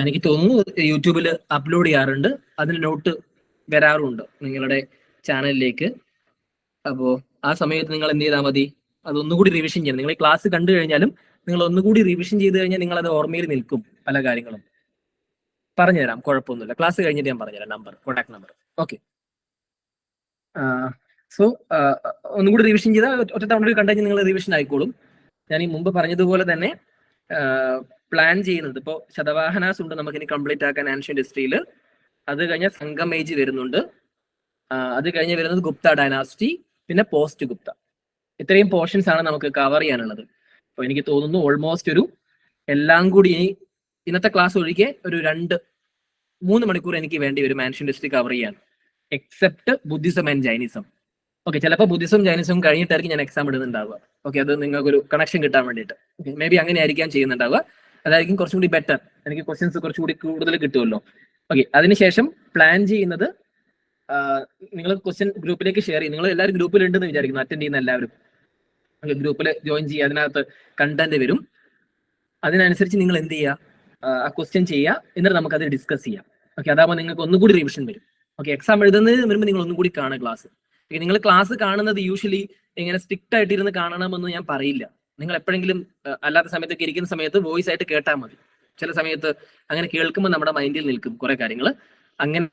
എനിക്ക് തോന്നുന്നു യൂട്യൂബിൽ അപ്ലോഡ് ചെയ്യാറുണ്ട്, അതിന് നോട്ട് വരാറുണ്ട് നിങ്ങളുടെ ചാനലിലേക്ക്. അപ്പോൾ ആ സമയത്ത് നിങ്ങൾ എന്ത് ചെയ്താൽ മതി, അതൊന്നുകൂടി റിവിഷൻ ചെയ്യണം. നിങ്ങൾ ക്ലാസ് കണ്ടു കഴിഞ്ഞാലും നിങ്ങൾ ഒന്നുകൂടി റിവിഷൻ ചെയ്ത് കഴിഞ്ഞാൽ നിങ്ങൾ അത് ഓർമ്മയിൽ നിൽക്കും. പല കാര്യങ്ങളും പറഞ്ഞുതരാം, കുഴപ്പമൊന്നുമില്ല. ക്ലാസ് കഴിഞ്ഞിട്ട് ഞാൻ പറഞ്ഞുതരാം number, contact number. Okay. So ഒന്നുകൂടി റിവിഷൻ ചെയ്താൽ ഒറ്റ തവണ കണ്ടു കഴിഞ്ഞാൽ നിങ്ങൾ റിവിഷൻ ആയിക്കോളും. ഞാൻ ഈ മുമ്പ് പറഞ്ഞതുപോലെ തന്നെ പ്ലാൻ ചെയ്യുന്നത് ഇപ്പോൾ ശതവാഹനാസ് ഉണ്ട് നമുക്ക് ഇനി കംപ്ലീറ്റ് ആക്കാൻ ആൻഷ്യന്റ് ഹിസ്റ്ററിയിൽ. അത് കഴിഞ്ഞാൽ സംഗം ഏജ് വരുന്നുണ്ട്. അത് കഴിഞ്ഞ് വരുന്നത് ഗുപ്ത ഡൈനാസ്റ്റി, പിന്നെ പോസ്റ്റ് ഗുപ്ത. ഇത്രയും പോർഷൻസ് ആണ് നമുക്ക് കവർ ചെയ്യാനുള്ളത്. അപ്പോൾ എനിക്ക് തോന്നുന്നു ഓൾമോസ്റ്റ് ഒരു എല്ലാം കൂടി ഇന്നത്തെ ക്ലാസ് ഒഴികെ ഒരു 2-3 മണിക്കൂർ എനിക്ക് വേണ്ടി വരും ആൻഷ്യന്റ് ഹിസ്റ്ററി കവർ ചെയ്യാൻ, except Buddhism and Jainism. Okay, ചിലപ്പോൾ ബുദ്ധിസം ജൈനിസം കഴിഞ്ഞിട്ടായിരിക്കും ഞാൻ എക്സാം ഇടുന്നുണ്ടാവുക. ഓക്കെ, അത് നിങ്ങൾക്കൊരു കണക്ഷൻ കിട്ടാൻ വേണ്ടിയിട്ട് മേ ബി അങ്ങനെ ആയിരിക്കാം ചെയ്യുന്നുണ്ടാവുക. അതായിരിക്കും കുറച്ചും കൂടി ബെറ്റർ, എനിക്ക് ക്വസ്റ്റ്യൻസ് കുറച്ചുകൂടി കൂടുതൽ കിട്ടുമല്ലോ. ഓക്കെ, അതിനുശേഷം പ്ലാൻ ചെയ്യുന്നത് നിങ്ങൾ ക്വസ്റ്റ്യൻ ഗ്രൂപ്പിലേക്ക് ഷെയർ ചെയ്യും. നിങ്ങൾ എല്ലാവരും ഗ്രൂപ്പിൽ ഉണ്ടെന്ന് വിചാരിക്കുന്നു, അറ്റൻഡ് ചെയ്യുന്ന എല്ലാവരും. ഗ്രൂപ്പിൽ ജോയിൻ ചെയ്യുക, അതിനകത്ത് കണ്ടന്റ് വരും. അതിനനുസരിച്ച് നിങ്ങൾ എന്ത് ചെയ്യുക, ആ ക്വസ്റ്റ്യൻ ചെയ്യുക, എന്നിട്ട് നമുക്കത് ഡിസ്കസ് ചെയ്യാം. ഓക്കെ, അതാകുമ്പോൾ നിങ്ങൾക്ക് ഒന്നുകൂടി റിവിഷൻ വരും. ഓക്കെ, എക്സാം എഴുതുന്നതിന് വരുമ്പോൾ നിങ്ങൾ ഒന്നും കൂടി കാണുക ക്ലാസ്. നിങ്ങൾ ക്ലാസ് കാണുന്നത് യൂഷ്വലി ഇങ്ങനെ സ്ട്രിക്റ്റ് ആയിട്ട് ഇരുന്ന് കാണണമെന്ന് ഞാൻ പറയില്ല. നിങ്ങൾ എപ്പോഴെങ്കിലും അല്ലാത്ത സമയത്തൊക്കെ ഇരിക്കുന്ന സമയത്ത് വോയിസ് ആയിട്ട് കേട്ടാൽ മതി. ചില സമയത്ത് അങ്ങനെ കേൾക്കുമ്പോൾ നമ്മുടെ മൈൻഡിൽ നിൽക്കും കുറെ കാര്യങ്ങൾ. അങ്ങനെ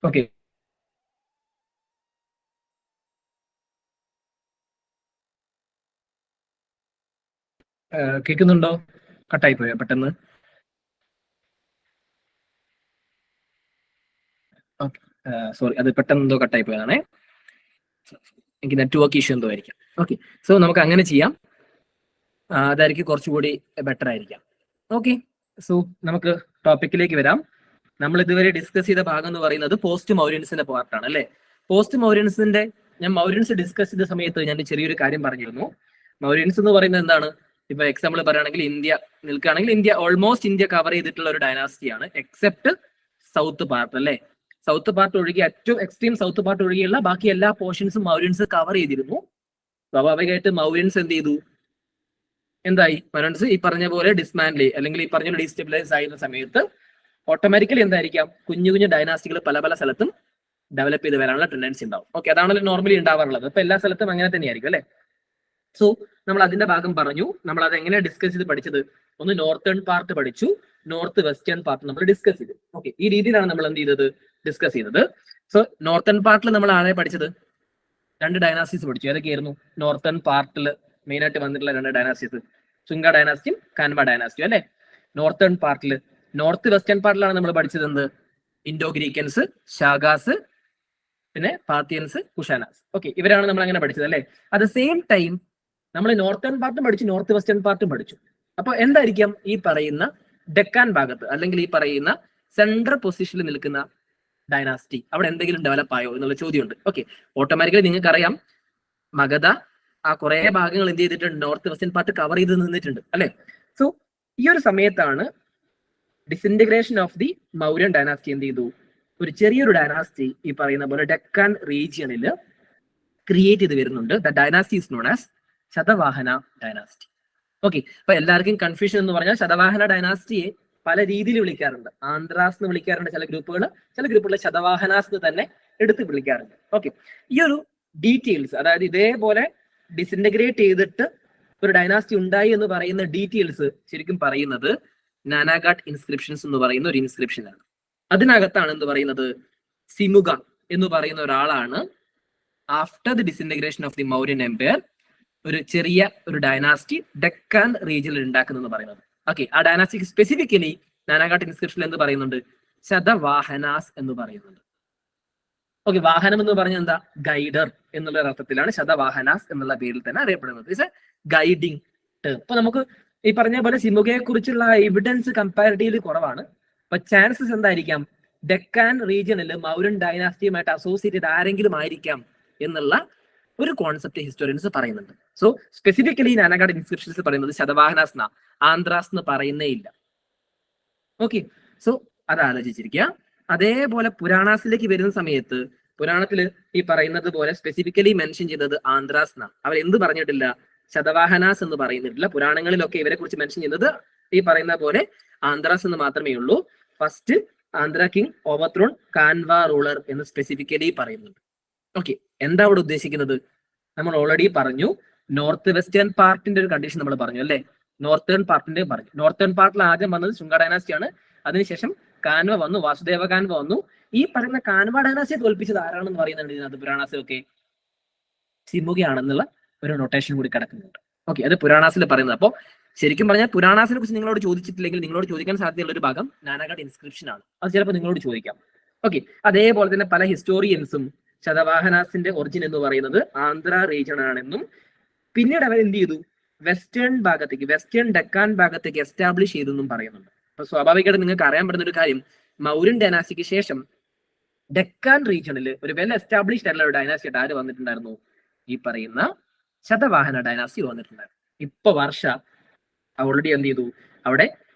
ഓക്കെ, കേൾക്കുന്നുണ്ടോ? കട്ടായി പോയോ പെട്ടെന്ന്? ഓക്കെ, സോറി, അത് പെട്ടെന്ന് എന്തോ കട്ടായി പോയതാണേ. എനിക്ക് നെറ്റ്വർക്ക് ഇഷ്യൂ എന്തോ ആയിരിക്കാം. ഓക്കെ, സോ നമുക്ക് അങ്ങനെ ചെയ്യാം, അതായിരിക്കും കുറച്ചുകൂടി ബെറ്റർ ആയിരിക്കാം. ഓക്കെ, സോ നമുക്ക് ടോപ്പിക്കിലേക്ക് വരാം. നമ്മൾ ഇതുവരെ ഡിസ്കസ് ചെയ്ത ഭാഗം എന്ന് പറയുന്നത് പോസ്റ്റ് മൗര്യൻസിന്റെ പാർട്ടാണ് അല്ലേ. പോസ്റ്റ് മൗര്യൻസിന്റെ ഞാൻ മൗര്യൻസ് ഡിസ്കസ് ചെയ്ത സമയത്ത് ഞാൻ ചെറിയൊരു കാര്യം പറഞ്ഞിരുന്നു. മൗര്യൻസ് എന്ന് പറയുന്നത് എന്താണ്? ഇപ്പൊ എക്സാമ്പിൾ പറയുകയാണെങ്കിൽ ഇന്ത്യ നിൽക്കുകയാണെങ്കിൽ ഇന്ത്യ ഓൾമോസ്റ്റ് ഇന്ത്യ കവർ ചെയ്തിട്ടുള്ള ഒരു ഡൈനാസ്റ്റിയാണ്, എക്സെപ്റ്റ് സൗത്ത് പാർട്ട് അല്ലേ. സൗത്ത് പാർട്ട് ഒഴികെ, ഏറ്റവും എക്സ്ട്രീം സൗത്ത് പാർട്ട് ഒഴികെയുള്ള ബാക്കി എല്ലാ പോർഷൻസും മൗര്യൻസ് കവർ ചെയ്തിരുന്നു. സ്വാഭാവികമായിട്ട് മൗര്യൻസ് എന്ത് ചെയ്തു, എന്തായി, മൗര്യൻസ് ഈ പറഞ്ഞ പോലെ ഡിസ്മാൻഡിൽ അല്ലെങ്കിൽ ഈ പറഞ്ഞ ഡീസ്റ്റെബിലൈസ് ആയിരുന്ന സമയത്ത് ഓട്ടോമാറ്റിക്കലി എന്തായിരിക്കാം, കുഞ്ഞു കുഞ്ഞു ഡൈനാസ്റ്റികൾ പല പല സ്ഥലത്തും ഡെവലപ്പ് ചെയ്ത് വരാനുള്ള ടെൻഡൻസി ഉണ്ടാവും. ഓക്കെ, അതാണല്ലോ നോർമലി ഉണ്ടാവാറുള്ളത്. അപ്പൊ എല്ലാ സ്ഥലത്തും അങ്ങനെ തന്നെയായിരിക്കും അല്ലെ. സോ നമ്മൾ അതിന്റെ ഭാഗം പറഞ്ഞു. നമ്മൾ അത് എങ്ങനെ ഡിസ്കസ് ചെയ്ത് പഠിച്ചത്? ഒന്ന് നോർത്തേൺ പാർട്ട് പഠിച്ചു, നോർത്ത് വെസ്റ്റേൺ പാർട്ട് നമ്മൾ ഡിസ്കസ് ചെയ്തു. ഓക്കെ, ഈ രീതിയിലാണ് നമ്മൾ എന്ത് ചെയ്തത്, ഡിസ്കസ് ചെയ്തത്. സോ നോർത്തേൺ പാർട്ടിൽ നമ്മൾ ആരെ പഠിച്ചത്? 2 ഡൈനാസ്റ്റീസ് പഠിച്ചു. ഏതൊക്കെയായിരുന്നു നോർത്തേൺ പാർട്ടിൽ മെയിൻ ആയിട്ട് വന്നിട്ടുള്ള 2 ഡൈനാസ്റ്റീസ്? ചുങ്ക ഡൈനാസ്റ്റിയും കാൻവ ഡൈനാസ്റ്റിയും അല്ലെ. നോർത്തേൺ പാർട്ടിൽ. നോർത്ത് വെസ്റ്റേൺ പാർട്ടിലാണ് നമ്മൾ പഠിച്ചത് എന്ത്? ഇൻഡോ ഗ്രീക്കൻസ്, ഷാഗാസ്, പിന്നെ പാത്തിയൻസ്, കുഷാനാസ്. ഓക്കെ, ഇവരാണ് നമ്മൾ അങ്ങനെ പഠിച്ചത് അല്ലെ. അറ്റ് ദ സെയിം ടൈം നമ്മൾ നോർത്തേൺ പാർട്ടും പഠിച്ചു, നോർത്ത് വെസ്റ്റേൺ പാർട്ടും പഠിച്ചു. അപ്പൊ എന്തായിരിക്കാം ഈ പറയുന്ന ഡെക്കാൻ ഭാഗത്ത് അല്ലെങ്കിൽ ഈ പറയുന്ന സെൻട്രൽ പൊസിഷനിൽ നിൽക്കുന്ന ഡൈനാസ്റ്റി, അവിടെ എന്തെങ്കിലും ഡെവലപ്പ് ആയോ എന്നുള്ള ചോദ്യമുണ്ട്. ഓക്കെ, ഓട്ടോമാറ്റിക്കലി നിങ്ങൾക്ക് അറിയാം മഗധ ആ കുറെ ഭാഗങ്ങൾ എന്ത് ചെയ്തിട്ടുണ്ട്, നോർത്ത് വെസ്റ്റേൺ പാർട്ട് കവർ ചെയ്ത് നിന്നിട്ടുണ്ട് അല്ലെ. സോ ഈ ഒരു സമയത്താണ് disintegration of the Mauryan dynasty എന്ത് ചെയ്തു, ഒരു ചെറിയൊരു ഡൈനാസ്റ്റി ഈ പറയുന്ന പോലെ ഡെക്കാൻ റീജിയണിൽ ക്രിയേറ്റ് ചെയ്ത് വരുന്നുണ്ട്. The dynasty is known as Satavahana dynasty. Okay, അപ്പൊ എല്ലാവർക്കും കൺഫ്യൂഷൻ എന്ന് പറഞ്ഞാൽ ശതവാഹന ഡൈനാസ്റ്റിയെ പല രീതിയിൽ വിളിക്കാറുണ്ട്. ആന്ധ്രാസ് എന്ന് വിളിക്കാറുണ്ട് ചില ഗ്രൂപ്പുകളിൽ ശതവാഹനാസ് എന്ന് തന്നെ എടുത്ത് വിളിക്കാറുണ്ട്. ഓക്കെ, ഈ ഒരു ഡീറ്റെയിൽസ്, അതായത് ഇതേപോലെ ഡിസിൻറ്റഗ്രേറ്റ് ചെയ്തിട്ട് ഒരു ഡൈനാസ്റ്റി ഉണ്ടായി എന്ന് പറയുന്ന ഡീറ്റെയിൽസ് ശരിക്കും പറയുന്നത് നാനാഘാട്ട് ഇൻസ്ക്രിപ്ഷൻസ് എന്ന് പറയുന്ന ഒരു ഇൻസ്ക്രിപ്ഷനാണ്. അതിനകത്താണ് എന്ത് പറയുന്നത്, സിമുഗ എന്ന് പറയുന്ന ഒരാളാണ് after the disintegration of the Mauryan empire ഒരു ചെറിയ ഒരു ഡൈനാസ്റ്റി ഡെക്കാൻ റീജിയനിൽ ഉണ്ടാക്കുന്നത് പറയുന്നത്. ഓക്കെ, ആ ഡൈനാസ്റ്റിക്ക് സ്പെസിഫിക്കലി നാനാഘാട്ട് ഇൻസ്ക്രിപ്ഷനിൽ എന്ത് പറയുന്നുണ്ട്, ശതവാഹനാസ് എന്ന് പറയുന്നുണ്ട്. ഓക്കെ, വാഹനം എന്ന് പറഞ്ഞാൽ എന്താ, ഗൈഡർ എന്നുള്ള അർത്ഥത്തിലാണ് ശതവാഹനാസ് എന്നുള്ള പേരിൽ തന്നെ അറിയപ്പെടുന്നത്. It's A guiding term. അപ്പൊ നമുക്ക് ഈ പറഞ്ഞ പോലെ സിമുഖയെ കുറിച്ചുള്ള എവിഡൻസ് കമ്പാരിറ്റീവ്ലി കുറവാണ്. അപ്പൊ ചാൻസസ് എന്തായിരിക്കാം, ഡെക്കാൻ റീജിയനിൽ മൗര്യൻ ഡൈനാസ്റ്റിയുമായിട്ട് അസോസിയേറ്റഡ് ആരെങ്കിലും ആയിരിക്കാം എന്നുള്ള ഒരു കോൺസെപ്റ്റ് ഹിസ്റ്റോറിയൻസ് പറയുന്നുണ്ട്. സോ സ്പെസിഫിക്കലി നാനാഘാട്ട് ഇൻസ്ക്രിപ്ഷൻസ് പറയുന്നത് ശതവാഹനാസ് എന്ന ആന്ധ്രാസ് എന്ന് പറയുന്നേ ഇല്ല. ഓക്കെ, സോ അത് ആലോചിച്ചിരിക്കുക. അതേപോലെ പുരാണാസിലേക്ക് വരുന്ന സമയത്ത് പുരാണത്തിൽ ഈ പറയുന്നത് പോലെ സ്പെസിഫിക്കലി മെൻഷൻ ചെയ്തത് ആന്ധ്രാസ് എന്നാണ്. അവർ എന്ത് പറഞ്ഞിട്ടില്ല, ശതവാഹനാസ് എന്ന് പറയുന്നിട്ടില്ല. പുരാണങ്ങളിലൊക്കെ ഇവരെ കുറിച്ച് മെൻഷൻ ചെയ്യുന്നത് ഈ പറയുന്ന പോലെ ആന്ധ്രാസ് എന്ന് മാത്രമേ ഉള്ളൂ. First Andhra king ഓവർത്രോൺ Kanva ruler എന്ന് സ്പെസിഫിക്കലി പറയുന്നുണ്ട്. ഓക്കെ, എന്താ അവിടെ ഉദ്ദേശിക്കുന്നത്? നമ്മൾ ഓൾറെഡി പറഞ്ഞു, നോർത്ത് വെസ്റ്റേൺ പാർട്ടിന്റെ ഒരു കണ്ടീഷൻ നമ്മൾ പറഞ്ഞു അല്ലെ. നോർത്തേൺ പാർട്ടിന്റെ പറഞ്ഞു. നോർത്തേൺ പാർട്ടിൽ ആദ്യം വന്നത് ശുംഗ ഡൈനാസ്റ്റിയാണ്. അതിനുശേഷം കാൻവ വന്നു, വാസുദേവ കാൻവ വന്നു. ഈ പറയുന്ന കാൻവ ഡൈനാസ്റ്റിയെ തോൽപ്പിച്ചത് ആരാണെന്ന് പറയുന്നുണ്ട് ഇതിനകത്ത് പുരാണാസിലൊക്കെ സിമുഖയാണെന്നുള്ള ഒരു നൊട്ടേഷൻ കൂടി കിടക്കുന്നുണ്ട്. ഓക്കെ, അത് പുരാണാസിൽ പറയുന്നത്. അപ്പോൾ ശരിക്കും പറഞ്ഞാൽ പുരാണാസിനെ കുറിച്ച് നിങ്ങളോട് ചോദിച്ചിട്ടില്ലെങ്കിൽ നിങ്ങളോട് ചോദിക്കാൻ സാധ്യതയുള്ള ഒരു ഭാഗം നാനാഘാട്ട് ഇൻസ്ക്രിപ്ഷൻ ആണ്. അത് ചിലപ്പോൾ നിങ്ങളോട് ചോദിക്കാം. ഓക്കെ, അതേപോലെ തന്നെ പല ഹിസ്റ്റോറിയൻസും ശതവാഹനാസിന്റെ ഒറിജിൻ എന്ന് പറയുന്നത് ആന്ധ്ര റീജിയൻ ആണെന്നും പിന്നീട് അവർ എന്ത് ചെയ്തു, വെസ്റ്റേൺ ഭാഗത്തേക്ക്, വെസ്റ്റേൺ ഡെക്കാൻ ഭാഗത്തേക്ക് എസ്റ്റാബ്ലിഷ് ചെയ്തെന്നും പറയുന്നുണ്ട്. അപ്പൊ സ്വാഭാവികമായിട്ട് നിങ്ങൾക്ക് അറിയാൻ പറ്റുന്ന ഒരു കാര്യം, മൗര്യൻ ഡൈനാസ്റ്റിക്ക് ശേഷം ഡെക്കാൻ റീജിയണിൽ ഒരു വെൽ എസ്റ്റാബ്ലിഷ്ഡ് ആയിട്ടുള്ള ഒരു ഡൈനാസ്റ്റി ആര് വന്നിട്ടുണ്ടായിരുന്നു, ഈ പറയുന്ന ശതവാഹന ഡൈനാസ്റ്റി വന്നിട്ടുണ്ടായിരുന്നു. ഇപ്പൊ വർഷ ഓൾറെഡി എന്ത് ചെയ്തു, അവിടെ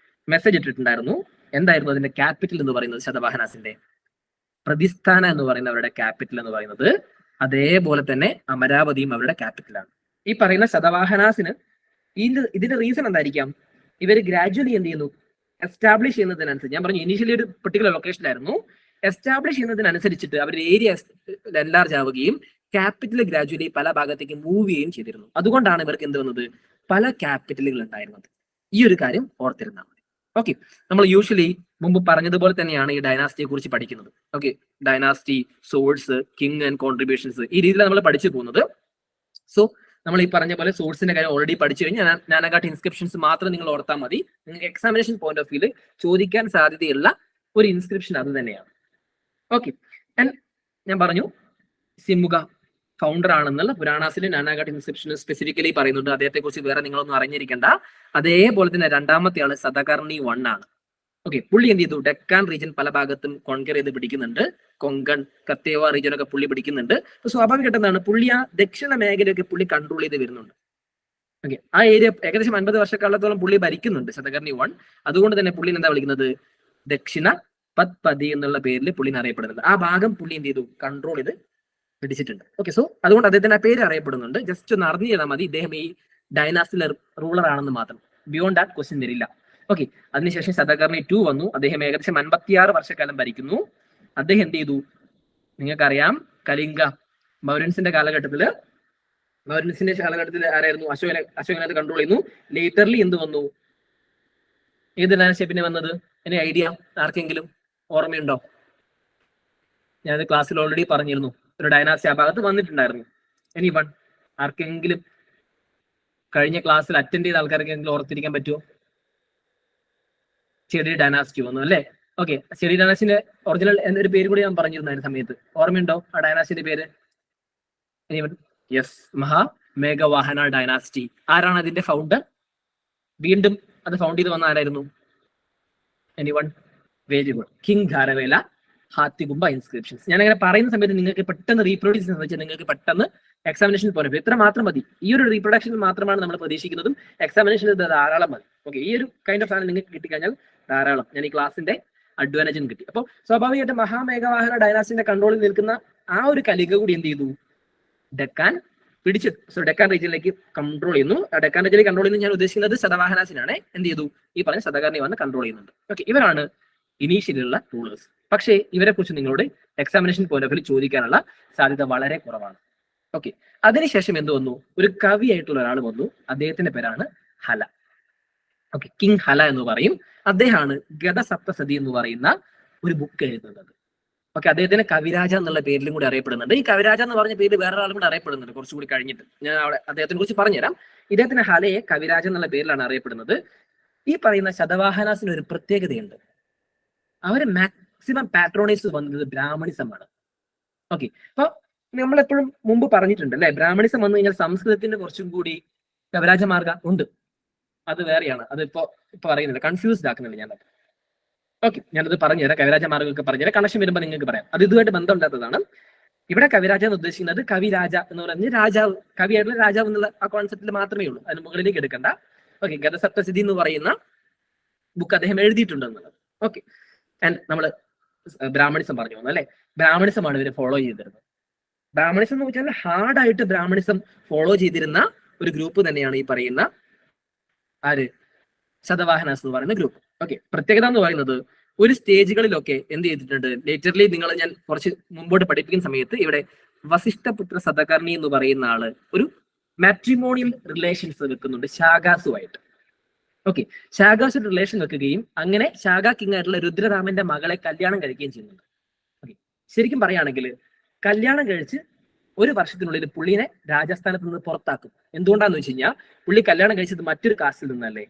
മെസ്സേജ് ഇട്ടിട്ടുണ്ടായിരുന്നു. എന്തായിരുന്നു അതിന്റെ ക്യാപിറ്റൽ എന്ന് പറയുന്നത്, ശതവാഹനാസിന്റെ പ്രതിസ്ഥാന എന്ന് പറയുന്ന അവരുടെ ക്യാപിറ്റൽ എന്ന് പറയുന്നത്. അതേപോലെ തന്നെ അമരാവതിയും അവരുടെ ക്യാപിറ്റലാണ്. ഈ പറയുന്ന ശതവാഹനാസിന് ഇതിന്റെ റീസൺ എന്തായിരിക്കാം, ഇവർ ഗ്രാജുവലി എന്ത് ചെയ്യുന്നു, എസ്റ്റാബ്ലിഷ് ചെയ്യുന്നതിനനുസരിച്ച്, ഞാൻ പറഞ്ഞു ഇനീഷ്യലി ഒരു പെർട്ടിക്കുലർ ലൊക്കേഷനിലായിരുന്നു, എസ്റ്റാബ്ലിഷ് ചെയ്യുന്നതിനനുസരിച്ചിട്ട് അവർ ഏരിയ എൻലാർജ് ആവുകയും ക്യാപിറ്റൽ ഗ്രാജുവലി പല ഭാഗത്തേക്ക് മൂവ് ചെയ്യുകയും ചെയ്തിരുന്നു. അതുകൊണ്ടാണ് ഇവർക്ക് എന്ത് വന്നത്, പല ക്യാപിറ്റലുകൾ ഉണ്ടായിരുന്നത്. ഈ ഒരു കാര്യം ഓർത്തിരുന്നാൽ മതി. ഓക്കെ, നമ്മൾ യൂഷ്വലി മുമ്പ് പറഞ്ഞതുപോലെ തന്നെയാണ് ഈ ഡൈനാസ്റ്റിയെ കുറിച്ച് പഠിക്കുന്നത്. Okay, dynasty, source, king and contributions, ഈ രീതിയിൽ നമ്മൾ പഠിച്ചു പോകുന്നത്. സോ നമ്മൾ ഈ പറഞ്ഞ പോലെ സോഴ്സിന്റെ കാര്യം ഓൾറെഡി പഠിച്ചു കഴിഞ്ഞാൽ നാനാഘാട്ട് ഇൻസ്ക്രിപ്ഷൻസ് മാത്രം നിങ്ങൾ ഓർത്താൽ മതി. നിങ്ങൾക്ക് എക്സാമിനേഷൻ പോയിന്റ് ഓഫ് വ്യൂല് ചോദിക്കാൻ സാധ്യതയുള്ള ഒരു ഇൻസ്ക്രിപ്ഷൻ അത് തന്നെയാണ്. ഓക്കെ, ആൻഡ് ഞാൻ പറഞ്ഞു സിമുഖ ഫൗണ്ടർ ആണെന്നുള്ള പുരാണാസിലെ നാനാഘാട്ട് ഇൻസ്ക്രിപ്ഷൻ സ്പെസിഫിക്കലി പറയുന്നുണ്ട്. അദ്ദേഹത്തെ കുറിച്ച് വേറെ നിങ്ങളൊന്നും അറിഞ്ഞിരിക്കേണ്ട. അതേപോലെ തന്നെ രണ്ടാമത്തെ ആള് സതകർണി 1 ആണ്. ഓക്കെ, പുള്ളി എന്ത് ചെയ്തു, ഡെക്കാൻ റീജിയൻ പല ഭാഗത്തും കോൺകർ ചെയ്ത് പിടിക്കുന്നുണ്ട്. കൊങ്കൺ, കത്തേവ റീജിയൻ ഒക്കെ പുള്ളി പിടിക്കുന്നുണ്ട്. അപ്പൊ സ്വാഭാവികമായിട്ട് എന്താണ്, പുള്ളി ആ ദക്ഷിണ മേഖലയൊക്കെ പുള്ളി കൺട്രോൾ ചെയ്ത് വരുന്നുണ്ട്. ഓക്കെ, ആ ഏരിയ ഏകദേശം 50 വർഷക്കാലത്തോളം പുള്ളി ഭരിക്കുന്നുണ്ട്, ശതകർണി 1. അതുകൊണ്ട് തന്നെ പുള്ളി എന്താ വിളിക്കുന്നത്, ദക്ഷിണ പത്പതി എന്നുള്ള പേരിൽ പുള്ളിനെ അറിയപ്പെടുന്നുണ്ട്. ആ ഭാഗം പുള്ളി എന്ത് ചെയ്തു, കൺട്രോൾ ചെയ്ത് പിടിച്ചിട്ടുണ്ട്. ഓക്കെ, സോ അതുകൊണ്ട് അദ്ദേഹത്തിന് ആ പേര് അറിയപ്പെടുന്നുണ്ട്. ജസ്റ്റ് ഒന്ന് അറിഞ്ഞു ചെയ്താൽ മതി, ഇദ്ദേഹം ഈ ഡൈനാസ്റ്റിയിലെ റൂളർ ആണെന്ന് മാത്രം. ബിയോണ്ട് ദാറ്റ് ക്വസ്റ്റ്യൻ വരില്ല. ഓക്കെ, അതിനുശേഷം ശതകർണി 2 വന്നു. അദ്ദേഹം ഏകദേശം 56 വർഷക്കാലം ഭരിക്കുന്നു. അദ്ദേഹം എന്ത് ചെയ്തു, നിങ്ങൾക്കറിയാം, കലിംഗ മൗര്യൻസിന്റെ കാലഘട്ടത്തിൽ ആരായിരുന്നു, അശോകനാഥ് കൺട്രോൾ ചെയ്യുന്നു. ലേറ്റർലി എന്ത് വന്നു, ഏത് ഡൈനാസ്റ്റി പിന്നെ വന്നത്, എന്നെ ഐഡിയ ആർക്കെങ്കിലും ഓർമ്മയുണ്ടോ? ഞാനത് ക്ലാസ്സിൽ ഓൾറെഡി പറഞ്ഞിരുന്നു, ഒരു ഡൈനാസ്റ്റി ആ ഭാഗത്ത് വന്നിട്ടുണ്ടായിരുന്നു. എനി വൺ, ആർക്കെങ്കിലും കഴിഞ്ഞ ക്ലാസ്സിൽ അറ്റൻഡ് ചെയ്ത ആൾക്കാർക്കെങ്കിലും ഓർത്തിരിക്കാൻ പറ്റുമോ? ചെടി ഡൈനാസ്റ്റി വന്നു അല്ലേ? ഓക്കെ, ചെടി ഡൈനാസ്റ്റിന്റെ ഒറിജിനൽ എന്നൊരു പേര് കൂടി ഞാൻ പറഞ്ഞിരുന്നു അതിന് സമയത്ത്. ഓർമ്മയുണ്ടോ ആ ഡൈനാസ്റ്റിന്റെ പേര്? യെസ്, മഹാമേഘവാഹന ഡൈനാസ്റ്റി. ആരാണ് അതിന്റെ ഫൗണ്ടർ? വീണ്ടും അത് ഫൗണ്ട് ചെയ്ത് വന്ന ആരായിരുന്നു? Anyone? Very good, king Kharavela Hathigumpha inscriptions. ഞാൻ അങ്ങനെ പറയുന്ന സമയത്ത് നിങ്ങൾക്ക് പെട്ടെന്ന് റീപ്രൊഡ്യൂസ് ചെയ്യുന്ന വെച്ചാൽ നിങ്ങൾക്ക് പെട്ടെന്ന് എക്സാമിനേഷൻ പോകാൻ ഇത്ര മാത്രം മതി. ഈ ഒരു റീപ്രൊഡക്ഷൻ മാത്രമാണ് നമ്മൾ പ്രതീക്ഷിക്കുന്നതും എക്സാമിനേഷനിൽ ധാരാളം മതി. ഓക്കെ, ഈ ഒരു കൈൻഡ് ഓഫ് സാധനം നിങ്ങൾക്ക് കിട്ടിക്കഴിഞ്ഞാൽ ധാരാളം. ഞാൻ ഈ ക്ലാസിന്റെ അഡ്വാൻറ്റേജും കിട്ടി. അപ്പോൾ സ്വാഭാവികമായിട്ട് മഹാമേഘവാഹന ഡൈനാസ്റ്റിന്റെ കൺട്രോളിൽ നിൽക്കുന്ന ആ ഒരു കലിക കൂടി എന്ത് ചെയ്തു, ഡെക്കാൻ പിടിച്ചു. സോ ഡെക്കാൻ റീജിയനിലേക്ക് കൺട്രോൾ ചെയ്യുന്നു. ഡെക്കാൻ റീജിയനിലേക്ക് കൺട്രോൾ ചെയ്യുന്നത് ഞാൻ ഉദ്ദേശിക്കുന്നത് ശതവാഹനാസിനാണ്. എന്ത് ചെയ്തു, ഈ പറഞ്ഞ ശതകർണി വന്ന് കൺട്രോൾ ചെയ്യുന്നുണ്ട്. ഓക്കെ, ഇവരാണ് ഇനീഷ്യലിയുള്ള റൂളേഴ്സ്. പക്ഷേ ഇവരെ കുറിച്ച് നിങ്ങളോട് എക്സാമിനേഷൻ പോയിന്റ് ഓഫ് വ്യൂ ചോദിക്കാനുള്ള സാധ്യത വളരെ കുറവാണ്. ഓക്കെ, അതിനുശേഷം എന്ത് വന്നു, ഒരു കവിയായിട്ടുള്ള ഒരാൾ വന്നു. അദ്ദേഹത്തിന്റെ പേരാണ് ഹല. ഓക്കെ, കിങ് ഹല എന്ന് പറയും. അദ്ദേഹമാണ് ഗതസപ്തസതി എന്ന് പറയുന്ന ഒരു ബുക്ക് എഴുതുന്നത്. ഓക്കെ, അദ്ദേഹത്തിന് കവിരാജ എന്നുള്ള പേരിലും കൂടി അറിയപ്പെടുന്നുണ്ട്. ഈ കവിരാജ എന്ന് പറഞ്ഞ പേര് വേറൊരാളും കൂടി അറിയപ്പെടുന്നുണ്ട് കുറച്ചുകൂടി കഴിഞ്ഞിട്ട്. ഞാൻ അവിടെ അദ്ദേഹത്തിനെ കുറിച്ച് പറഞ്ഞുതരാം. ഇദ്ദേഹത്തിന് ഹലയെ കവിരാജ എന്നുള്ള പേരിലാണ് അറിയപ്പെടുന്നത്. ഈ പറയുന്ന ശതവാഹനാസിന് ഒരു പ്രത്യേകതയുണ്ട്. അവര് മാക്സിമം പാട്രോണൈസ് വന്നത് ബ്രാഹ്മണിസമാണ്. ഓക്കെ, അപ്പൊ നമ്മളെപ്പോഴും മുമ്പ് പറഞ്ഞിട്ടുണ്ട് അല്ലെ, ബ്രാഹ്മണിസം വന്നു കഴിഞ്ഞാൽ സംസ്കൃതത്തിന് കുറച്ചും കൂടി കവിരാജമാർഗ ഉണ്ട്. അത് വേറെയാണ്. അതിപ്പോ പറയുന്നില്ല, കൺഫ്യൂസ്ഡ് ആക്കുന്നില്ല ഞാൻ. ഓക്കെ, ഞാനത് പറഞ്ഞുതരാം. കവിരാജ മാർഗ്ഗമൊക്കെ പറഞ്ഞുതരാം. കണക്ഷൻ വരുമ്പോൾ നിങ്ങൾക്ക് പറയാം. അത് ഇതുമായിട്ട് ബന്ധമില്ലാത്തതാണ്. ഇവിടെ കവിരാജ എന്ന് ഉദ്ദേശിക്കുന്നത് കവിരാജ എന്ന് പറയുന്നത് രാജാവ്, കവിയായിട്ടുള്ള രാജാവ് എന്നുള്ള ആ കോൺസെപ്റ്റിൽ മാത്രമേ ഉള്ളൂ. അതിന് മുകളിലേക്ക് എടുക്കണ്ട. ഓക്കെ, ഗതസപ്തശതി എന്ന് പറയുന്ന ബുക്ക് അദ്ദേഹം എഴുതിയിട്ടുണ്ട് എന്നുള്ളത്. ഓക്കെ, ആൻഡ് നമ്മൾ ബ്രാഹ്മണിസം പറഞ്ഞു വന്നു അല്ലെ. ബ്രാഹ്മണിസമാണ് ഇവര് ഫോളോ ചെയ്തിരുന്നത്. ബ്രാഹ്മണിസം എന്ന് വെച്ചാൽ ഹാർഡായിട്ട് ബ്രാഹ്മണിസം ഫോളോ ചെയ്തിരുന്ന ഒരു ഗ്രൂപ്പ് തന്നെയാണ് ഈ പറയുന്ന ആര്, ശതവാഹനാസ് എന്ന് പറയുന്ന ഗ്രൂപ്പ്. ഓക്കെ, പ്രത്യേകത എന്ന് പറയുന്നത് ഒരു സ്റ്റേജുകളിലൊക്കെ എന്ത് ചെയ്തിട്ടുണ്ട്, ലേറ്റർലി നിങ്ങൾ ഞാൻ കുറച്ച് മുമ്പോട്ട് പഠിപ്പിക്കുന്ന സമയത്ത് ഇവിടെ വസിഷ്ഠപുത്ര സതകർണി എന്ന് പറയുന്ന ആള് ഒരു മാട്രിമോണിയൽ റിലേഷൻസ് വെക്കുന്നുണ്ട് ശാഖാസുമായിട്ട്. ഓക്കെ, ശാഖാസ് റിലേഷൻ വെക്കുകയും അങ്ങനെ ശാഖ കിങ് ആയിട്ടുള്ള രുദ്രരാമന്റെ മകളെ കല്യാണം കഴിക്കുകയും ചെയ്യുന്നുണ്ട്. ഓക്കെ, ശരിക്കും പറയുകയാണെങ്കിൽ കല്യാണം കഴിച്ച് ഒരു വർഷത്തിനുള്ളിൽ പുള്ളിനെ രാജസ്ഥാനത്ത് നിന്ന് പുറത്താക്കും. എന്തുകൊണ്ടാന്ന് വെച്ച് കഴിഞ്ഞാൽ പുള്ളി കല്യാണം കഴിച്ചത് മറ്റൊരു കാസ്റ്റിൽ നിന്നല്ലേ.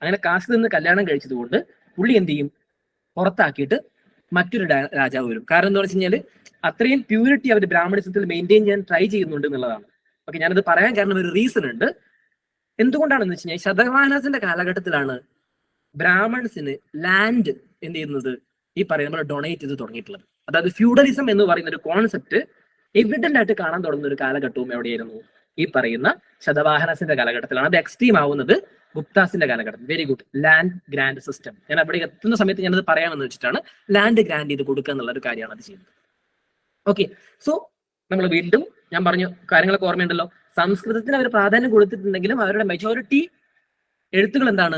അങ്ങനെ കാസ്റ്റിൽ നിന്ന് കല്യാണം കഴിച്ചത് കൊണ്ട് പുള്ളി എന്ത് ചെയ്യും, പുറത്താക്കിയിട്ട് മറ്റൊരു രാജാവ് വരും. കാരണം എന്താ വെച്ച് കഴിഞ്ഞാൽ അത്രയും പ്യൂരിറ്റി അവർ ബ്രാഹ്മണിസത്തിൽ മെയിൻറ്റെയിൻ ചെയ്യാൻ ട്രൈ ചെയ്യുന്നുണ്ട് എന്നുള്ളതാണ്. ഓക്കെ, ഞാനത് പറയാൻ കാരണം ഒരു റീസൺ ഉണ്ട്. എന്തുകൊണ്ടാണെന്ന് വെച്ച് കഴിഞ്ഞാൽ ശതവാഹനാസിന്റെ കാലഘട്ടത്തിലാണ് ബ്രാഹ്മൺസിന് ലാൻഡ് എന്ത് ചെയ്യുന്നത്, ഈ പറയുന്ന ഡൊണേറ്റ് ചെയ്ത് തുടങ്ങിയിട്ടുള്ളത്. അതായത് ഫ്യൂഡലിസം എന്ന് പറയുന്ന ഒരു കോൺസെപ്റ്റ് എവിഡന്റ് ആയിട്ട് കാണാൻ തുടങ്ങുന്ന ഒരു കാലഘട്ടവും എവിടെയായിരുന്നു, ഈ പറയുന്ന ശതവാഹനാസിന്റെ കാലഘട്ടത്തിലാണ്. അത് എക്സ്ട്രീം ആവുന്നത് ഗുപ്താസിന്റെ കാലഘട്ടം. Very good, land grand system. ഞാൻ അവിടെ എത്തുന്ന സമയത്ത് ഞാനത് പറയാമെന്ന് വെച്ചിട്ടാണ് ലാൻഡ് ഗ്രാൻഡ് ചെയ്ത് കൊടുക്കുക എന്നുള്ള ഒരു കാര്യമാണ് അത് ചെയ്യുന്നത്. ഓക്കെ, സോ നമ്മൾ വീണ്ടും ഞാൻ പറഞ്ഞു കാര്യങ്ങളൊക്കെ ഓർമ്മയുണ്ടല്ലോ. സംസ്കൃതത്തിന് അവർ പ്രാധാന്യം കൊടുത്തിട്ടുണ്ടെങ്കിലും അവരുടെ മെജോറിറ്റി എഴുത്തുകൾ എന്താണ്,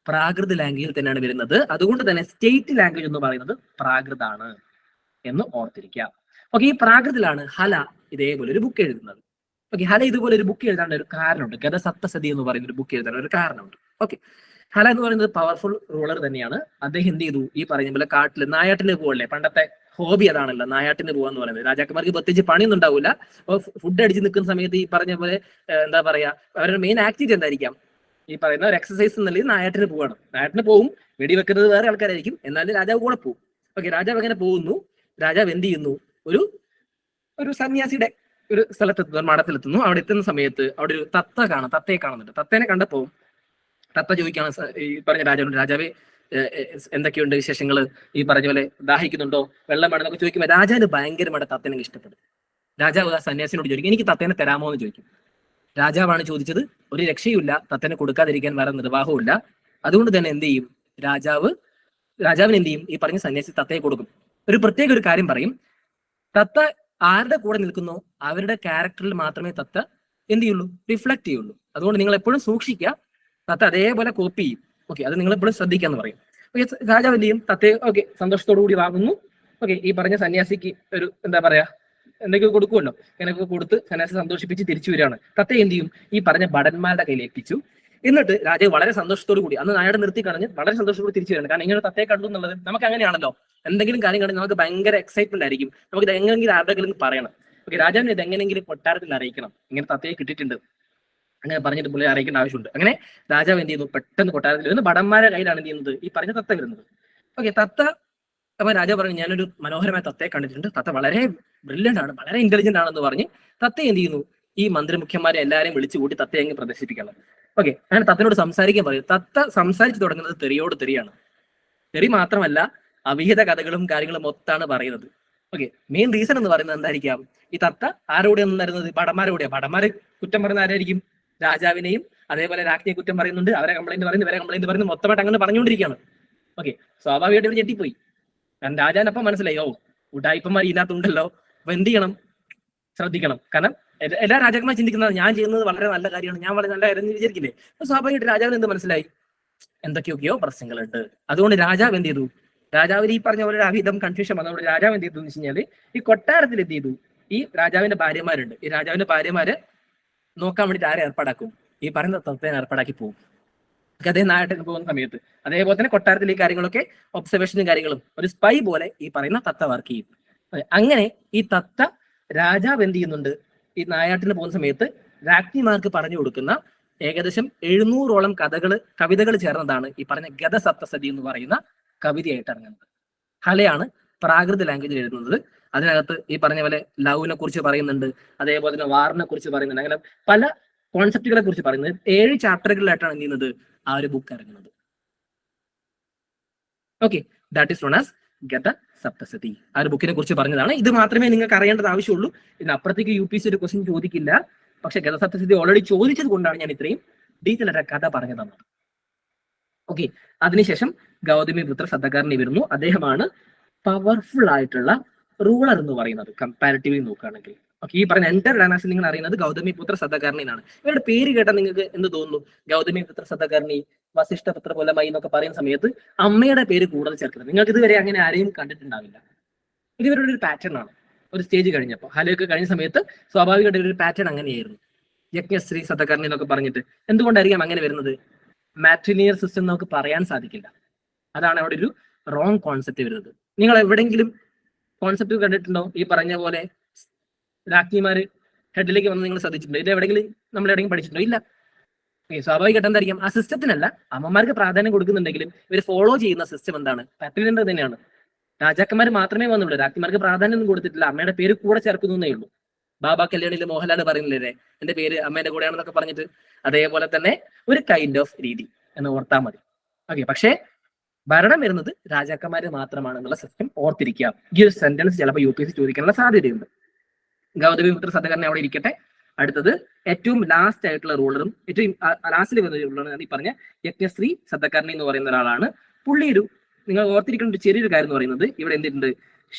പ്രാകൃത ലാംഗ്വേജിൽ തന്നെയാണ് വരുന്നത്. അതുകൊണ്ട് തന്നെ സ്റ്റേറ്റ് ലാംഗ്വേജ് എന്ന് പറയുന്നത് പ്രാകൃതാണ് എന്ന് ഓർത്തിരിക്കുക. ഓക്കെ, ഈ പ്രാകൃതിലാണ് ഹല ഇതേപോലെ ഒരു ബുക്ക് എഴുതുന്നത്. ഓക്കെ, ഹല ഇതുപോലെ ഒരു ബുക്ക് എഴുതാൻ ഒരു കാരണമുണ്ട്. ഗതസപ്തശതി എന്ന് പറയുന്ന ഒരു ബുക്ക് എഴുതാൻ ഒരു കാരണമുണ്ട്. ഓക്കെ, ഹല എന്ന് പറയുന്നത് പവർഫുൾ റൂളർ തന്നെയാണ്. അദ്ദേഹം എന്ത് ചെയ്തു, ഈ പറയുന്ന പോലെ കാട്ടിൽ നായാട്ടിന് പോകല്ലേ, പണ്ടത്തെ ഹോബി അതാണല്ലോ നായാട്ടിന് പോകാന്ന് പറയുന്നത്. രാജാക്കന്മാർക്ക് പ്രത്യേകിച്ച് പണിയൊന്നും ഉണ്ടാവില്ല. അപ്പോൾ ഫുഡ് അടിച്ച് നിൽക്കുന്ന സമയത്ത് ഈ പറഞ്ഞ പോലെ എന്താ പറയാ, അവരുടെ മെയിൻ ആക്ടിവിറ്റി എന്തായിരിക്കാം, ഈ പറയുന്ന ഒരു എക്സസൈസ് എന്നുള്ളത് നായാട്ടിന് പോവാണ്. നായാട്ടിന് പോകും, വെടിവെക്കുന്നത് വേറെ ആൾക്കാരായിരിക്കും, എന്നാലും രാജാവ് കൂടെ പോകും. ഓക്കെ, രാജാവ് അങ്ങനെ പോകുന്നു. രാജാവ് എന്ത് ചെയ്യുന്നു, ഒരു സന്യാസിയുടെ ഒരു സ്ഥലത്തെത്തുന്നു, മഠത്തിലെത്തുന്നു. അവിടെ എത്തുന്ന സമയത്ത് അവിടെ ഒരു തത്തയെ കാണുന്നുണ്ട്. തത്തേനെ കണ്ടപ്പോ തത്ത ചോദിക്കാണ് ഈ പറഞ്ഞ രാജാവിനോട്, രാജാവേ എന്തൊക്കെയുണ്ട് വിശേഷങ്ങൾ, ഈ പറഞ്ഞ പോലെ ദാഹിക്കുന്നുണ്ടോ, വെള്ളം വേണമെന്നൊക്കെ ചോദിക്കുമ്പോൾ രാജാവിന് ഭയങ്കരമായിട്ട് തത്തേനെ ഇഷ്ടപ്പെടും. രാജാവ് ആ സന്യാസിനോട് ചോദിക്കും, എനിക്ക് തത്തേനെ തരാമോ എന്ന് ചോദിക്കും. രാജാവാണ് ചോദിച്ചത്, ഒരു രക്ഷയുമില്ല, തത്തേനെ കൊടുക്കാതിരിക്കാൻ വേറെ നിർവാഹമില്ല. അതുകൊണ്ട് തന്നെ എന്ത് ചെയ്യും, രാജാവിന് എന്ത് ചെയ്യും, ഈ പറഞ്ഞ സന്യാസി തത്തയെ കൊടുക്കും. ഒരു പ്രത്യേക ഒരു കാര്യം പറയും, തത്ത ആരുടെ കൂടെ നിൽക്കുന്നോ അവരുടെ ക്യാരക്ടറിൽ മാത്രമേ തത്ത എന്ത് ചെയ്യുള്ളൂ, റിഫ്ലക്ട് ചെയ്യുള്ളൂ. അതുകൊണ്ട് നിങ്ങൾ എപ്പോഴും സൂക്ഷിക്കുക, തത്ത അതേപോലെ കോപ്പി ചെയ്യും. ഓക്കെ, അത് നിങ്ങൾ എപ്പോഴും ശ്രദ്ധിക്കാന്ന് പറയും. ഓക്കെ, രാജാവ് എന്ത് ചെയ്യും, തത്തയെ ഓക്കെ സന്തോഷത്തോടു കൂടി വാങ്ങുന്നു. ഓക്കെ, ഈ പറഞ്ഞ സന്യാസിക്ക് ഒരു എന്താ പറയാ എന്തൊക്കെയോ കൊടുക്കുമല്ലോ, അങ്ങനെയൊക്കെ കൊടുത്ത് സന്യാസി സന്തോഷിപ്പിച്ച് തിരിച്ചു വരികയാണ്. തത്തയെ എന്ത് ചെയ്യും, ഈ പറഞ്ഞ ഭടന്മാരുടെ കയ്യിൽ ഏൽപ്പിച്ചു. എന്നിട്ട് രാജാവ് വളരെ സന്തോഷത്തോടു കൂടി അന്ന് നായാട് നിർത്തി കളഞ്ഞ് വളരെ സന്തോഷത്തോടെ തിരിച്ചു വരണം. കാരണം ഇങ്ങനെ തത്തയെ കണ്ടു എന്നുള്ളത് നമുക്ക് അങ്ങനെയാണല്ലോ, എന്തെങ്കിലും കാര്യം കണ്ട് നമുക്ക് ഭയങ്കര എക്സൈറ്റ്മെന്റ് ആയിരിക്കും. നമുക്ക് ഇത് എങ്ങനെയെങ്കിലും ആരുടെങ്കിലും പറയണം. ഓക്കെ, രാജാവിന് ഇത് എങ്ങനെയെങ്കിലും കൊട്ടാരത്തിൽ അറിയിക്കണം, ഇങ്ങനെ തത്തയെ കിട്ടിയിട്ടുണ്ട്, അങ്ങനെ പറഞ്ഞിട്ട് പുള്ളി അറിയിക്കേണ്ട ആവശ്യമുണ്ട്. അങ്ങനെ രാജാവ് എന്ത് ചെയ്യുന്നു, പെട്ടെന്ന് കൊട്ടാരത്തിൽ വരുന്ന ഭടന്മാരുടെ കയ്യിലാണ് എന്ത് ചെയ്യുന്നത്, ഈ പറഞ്ഞ തത്ത വരുന്നത്. ഓക്കെ, തത്ത അപ്പൊ രാജാവ് പറഞ്ഞു, ഞാനൊരു മനോഹരമായ തത്തയെ കണ്ടിട്ടുണ്ട്, തത്ത വളരെ ബ്രില്യന്റ് ആണ്, വളരെ ഇന്റലിജന്റ് ആണെന്ന് പറഞ്ഞ് തത്ത എന്ത് ചെയ്യുന്നു, ഈ മന്ത്രിമുഖ്യന്മാരെ എല്ലാവരെയും വിളിച്ചു കൂട്ടി തത്തയെ അങ്ങ് പ്രദർശിപ്പിക്കണം. ഓക്കെ, അങ്ങനെ തത്തനോട് സംസാരിക്കാൻ പറയും. തത്ത സംസാരിച്ചു തുടങ്ങുന്നത് തെറിയോട് തെറിയാണ്. തെറി മാത്രമല്ല, അവിഹിത കഥകളും കാര്യങ്ങളും മൊത്താണ് പറയുന്നത്. ഓക്കെ, മെയിൻ റീസൺ എന്ന് പറയുന്നത് എന്തായിരിക്കാം, ഈ തത്ത ആരോടെയാണ് വരുന്നത്, ഭടന്മാരോടെയാണ്. ഭടന്മാര് കുറ്റം പറയുന്ന ആരായിരിക്കും, രാജാവിനെയും അതേപോലെ രാജ്ഞിയെ കുറ്റം പറയുന്നുണ്ട്, അവരെ കംപ്ലൈന്റ് പറയുന്നു, ഇവരെ കംപ്ലൈന്റ് പറയുന്നു, മൊത്തമായിട്ട് അങ്ങനെ പറഞ്ഞുകൊണ്ടിരിക്കുകയാണ്. ഓക്കെ, സ്വാഭാവികമായിട്ട് ഇവർ ഞെട്ടിപ്പോയി. കാരണം രാജാവിനപ്പം മനസ്സിലായി, ഓ ഉടായിപ്പന്മാർ ഇതിനകത്തുണ്ടല്ലോ, അപ്പൊ എന്ത് ചെയ്യണം, ശ്രദ്ധിക്കണം. കാരണം എല്ലാ രാജാക്കന്മാർ ചിന്തിക്കുന്നത് ഞാൻ ചെയ്യുന്നത് വളരെ നല്ല കാര്യമാണ്, ഞാൻ വളരെ നല്ല കാര്യം എന്ന് വിചാരിക്കില്ലേ. അപ്പൊ സ്വാഭാവികമായിട്ട് രാജാവിന് എന്ത് മനസ്സിലായി, എന്തൊക്കെയൊക്കെയോ പ്രശ്നങ്ങളുണ്ട്. അതുകൊണ്ട് രാജാവ് എന്ത് ചെയ്തു, രാജാവിന് ഈ പറഞ്ഞ പോലെ അഹിതം കൺഫ്യൂഷൻ വന്നതുകൊണ്ട് രാജാവ് എന്ത് ചെയ്തു എന്ന് വെച്ച് കഴിഞ്ഞാൽ ഈ കൊട്ടാരത്തിൽ എന്ത് ചെയ്തു, ഈ രാജാവിന്റെ ഭാര്യമാരുണ്ട്, ഈ രാജാവിന്റെ ഭാര്യമാര് നോക്കാൻ വേണ്ടിയിട്ട് ആരെ ഏർപ്പാടാക്കും, ഈ പറയുന്ന തത്വനെ ഏർപ്പാടാക്കി പോകും. അദ്ദേഹം നാട്ടിൽ പോകുന്ന സമയത്ത് അതേപോലെ തന്നെ കൊട്ടാരത്തിൽ ഈ കാര്യങ്ങളൊക്കെ ഒബ്സർവേഷനും കാര്യങ്ങളും ഒരു സ്പൈ പോലെ ഈ പറയുന്ന തത്ത വർക്ക് ചെയ്യും. അങ്ങനെ ഈ തത്ത രാജാവ് എന്ത് ചെയ്യുന്നുണ്ട്, ഈ നായാട്ടിന് പോകുന്ന സമയത്ത് രാജ്ഞിമാർക്ക് പറഞ്ഞു കൊടുക്കുന്ന ഏകദേശം 700ഓളം കവിതകൾ ചേർന്നതാണ് ഈ പറഞ്ഞ ഗതസപ്തശതി എന്ന് പറയുന്ന കവിതയായിട്ട് ഇറങ്ങുന്നത്. ഹലയാണ് പ്രാകൃത ലാംഗ്വേജിൽ എഴുതുന്നത്. അതിനകത്ത് ഈ പറഞ്ഞ പോലെ ലവിനെ കുറിച്ച് പറയുന്നുണ്ട്, അതേപോലെ തന്നെ വാറിനെ കുറിച്ച് പറയുന്നുണ്ട്. അങ്ങനെ പല കോൺസെപ്റ്റുകളെ കുറിച്ച് പറയുന്നത് 7 ചാപ്റ്ററുകളിലായിട്ടാണ് എന്ത് ചെയ്യുന്നത്, ആ ഒരു ബുക്ക് ഇറങ്ങുന്നത്. Okay, that is known as ഗത സപ്തസതി. ആ ഒരു ബുക്കിനെ കുറിച്ച് പറഞ്ഞതാണ്. ഇത് മാത്രമേ നിങ്ങൾക്ക് അറിയേണ്ടത് ആവശ്യമുള്ളൂ. ഇതിനപ്പുറത്തേക്ക് UPSC ഒരു ക്വസ്റ്റ്യൻ ചോദിക്കില്ല. പക്ഷെ ഗത സപ്തസതി ഓൾറെഡി ചോദിച്ചത് കൊണ്ടാണ് ഞാൻ ഇത്രയും ഡീറ്റെയിൽ ആയിട്ട് കഥ പറഞ്ഞു തന്നത്. ഓക്കെ, അതിനുശേഷം ഗൗതമിപുത്ര സതകർണി വരുന്നു. അദ്ദേഹമാണ് പവർഫുൾ ആയിട്ടുള്ള റൂളർ എന്ന് പറയുന്നത് കമ്പാരിറ്റീവ്ലി നോക്കുകയാണെങ്കിൽ. ഓക്കെ, ഈ പറഞ്ഞ എൻ്റർ ഡൈനാസ്റ്റി നിങ്ങൾ അറിയുന്നത് ഗൗതമിപുത്ര സതകർണിനാണ്. ഇവരുടെ പേര് കേട്ടാൽ നിങ്ങൾക്ക് എന്ത് തോന്നുന്നു? ഗൗതമിപുത്ര സതകർണി, വസിഷ്ഠപുത്ര പോലമായി എന്നൊക്കെ പറയുന്ന സമയത്ത് അമ്മയുടെ പേര് കൂടുതൽ ചേർക്കുന്നത്. നിങ്ങൾക്ക് ഇതുവരെ അങ്ങനെ ആരെയും കണ്ടിട്ടുണ്ടാവില്ല. ഇത് ഇവരുടെ ഒരു പാറ്റേൺ ആണ്. ഒരു സ്റ്റേജ് കഴിഞ്ഞപ്പോൾ ഹലയൊക്കെ കഴിഞ്ഞ സമയത്ത് സ്വാഭാവികമായിട്ട് ഒരു പാറ്റേൺ അങ്ങനെയായിരുന്നു. യജ്ഞശ്രീ സതകർണി എന്നൊക്കെ പറഞ്ഞിട്ട് എന്തുകൊണ്ടായിരിക്കാം അങ്ങനെ വരുന്നത്? മാട്രിനിയർ സിസ്റ്റം നമുക്ക് പറയാൻ സാധിക്കില്ല. അതാണ് അവിടെ ഒരു റോങ് കോൺസെപ്റ്റ് വരുന്നത്. നിങ്ങൾ എവിടെയെങ്കിലും കോൺസെപ്റ്റ് കണ്ടിട്ടുണ്ടോ? ഈ പറഞ്ഞ പോലെ രാജ്ഞിമാര് ഹെഡിലേക്ക് വന്ന് നിങ്ങൾ ശ്രദ്ധിച്ചിട്ടുണ്ടോ? ഇത് എവിടെയെങ്കിലും നമ്മൾ എവിടെയെങ്കിലും പഠിച്ചിട്ടുണ്ടോ? ഇല്ല. സ്വാഭാവികമായിട്ട് എന്തായിരിക്കും? ആ സിസ്റ്റത്തിനല്ല, അമ്മമാർക്ക് പ്രാധാന്യം കൊടുക്കുന്നുണ്ടെങ്കിലും ഇവർ ഫോളോ ചെയ്യുന്ന സിസ്റ്റം എന്താണ്? പാട്രിലിൻ്റെ തന്നെയാണ്. രാജാക്കന്മാർ മാത്രമേ വന്നുള്ളൂ, രാജ്ഞിമാർക്ക് പ്രാധാന്യം ഒന്നും കൊടുത്തിട്ടില്ല. അമ്മയുടെ പേര് കൂടെ ചേർക്കുന്നേ ഉള്ളൂ. ബാബ കല്യാണിൽ മോഹൻലാൽ പറയുന്നില്ലേ എന്റെ പേര് അമ്മേന്റെ കൂടെയാണെന്നൊക്കെ പറഞ്ഞിട്ട്? അതേപോലെ തന്നെ ഒരു കൈൻഡ് ഓഫ് രീതി എന്ന് ഓർത്താൽ മതി. ഓക്കെ, പക്ഷേ ഭരണം വരുന്നത് രാജാക്കന്മാര് മാത്രമാണെന്നുള്ള സിസ്റ്റം ഓർത്തിരിക്കുക. ഈ ഒരു സെന്റൻസ് ചിലപ്പോൾ UPSC ചോദിക്കാനുള്ള സാധ്യതയുണ്ട്. ഗൗതമിപുത്ര സതകർണി അവിടെ ഇരിക്കട്ടെ. അടുത്തത് ഏറ്റവും ലാസ്റ്റ് ആയിട്ടുള്ള റൂളറും ഏറ്റവും ലാസ്റ്റിൽ വന്ന റൂളറാണ് ഈ പറഞ്ഞ യജ്ഞശ്രീ സതകർണി എന്ന് പറയുന്ന ഒരാളാണ്. പുള്ളി നിങ്ങൾ ഓർത്തിരിക്കേണ്ട ഒരു ചെറിയൊരു കാര്യം എന്ന് പറയുന്നത് ഇവിടെ എന്തിട്ടുണ്ട്?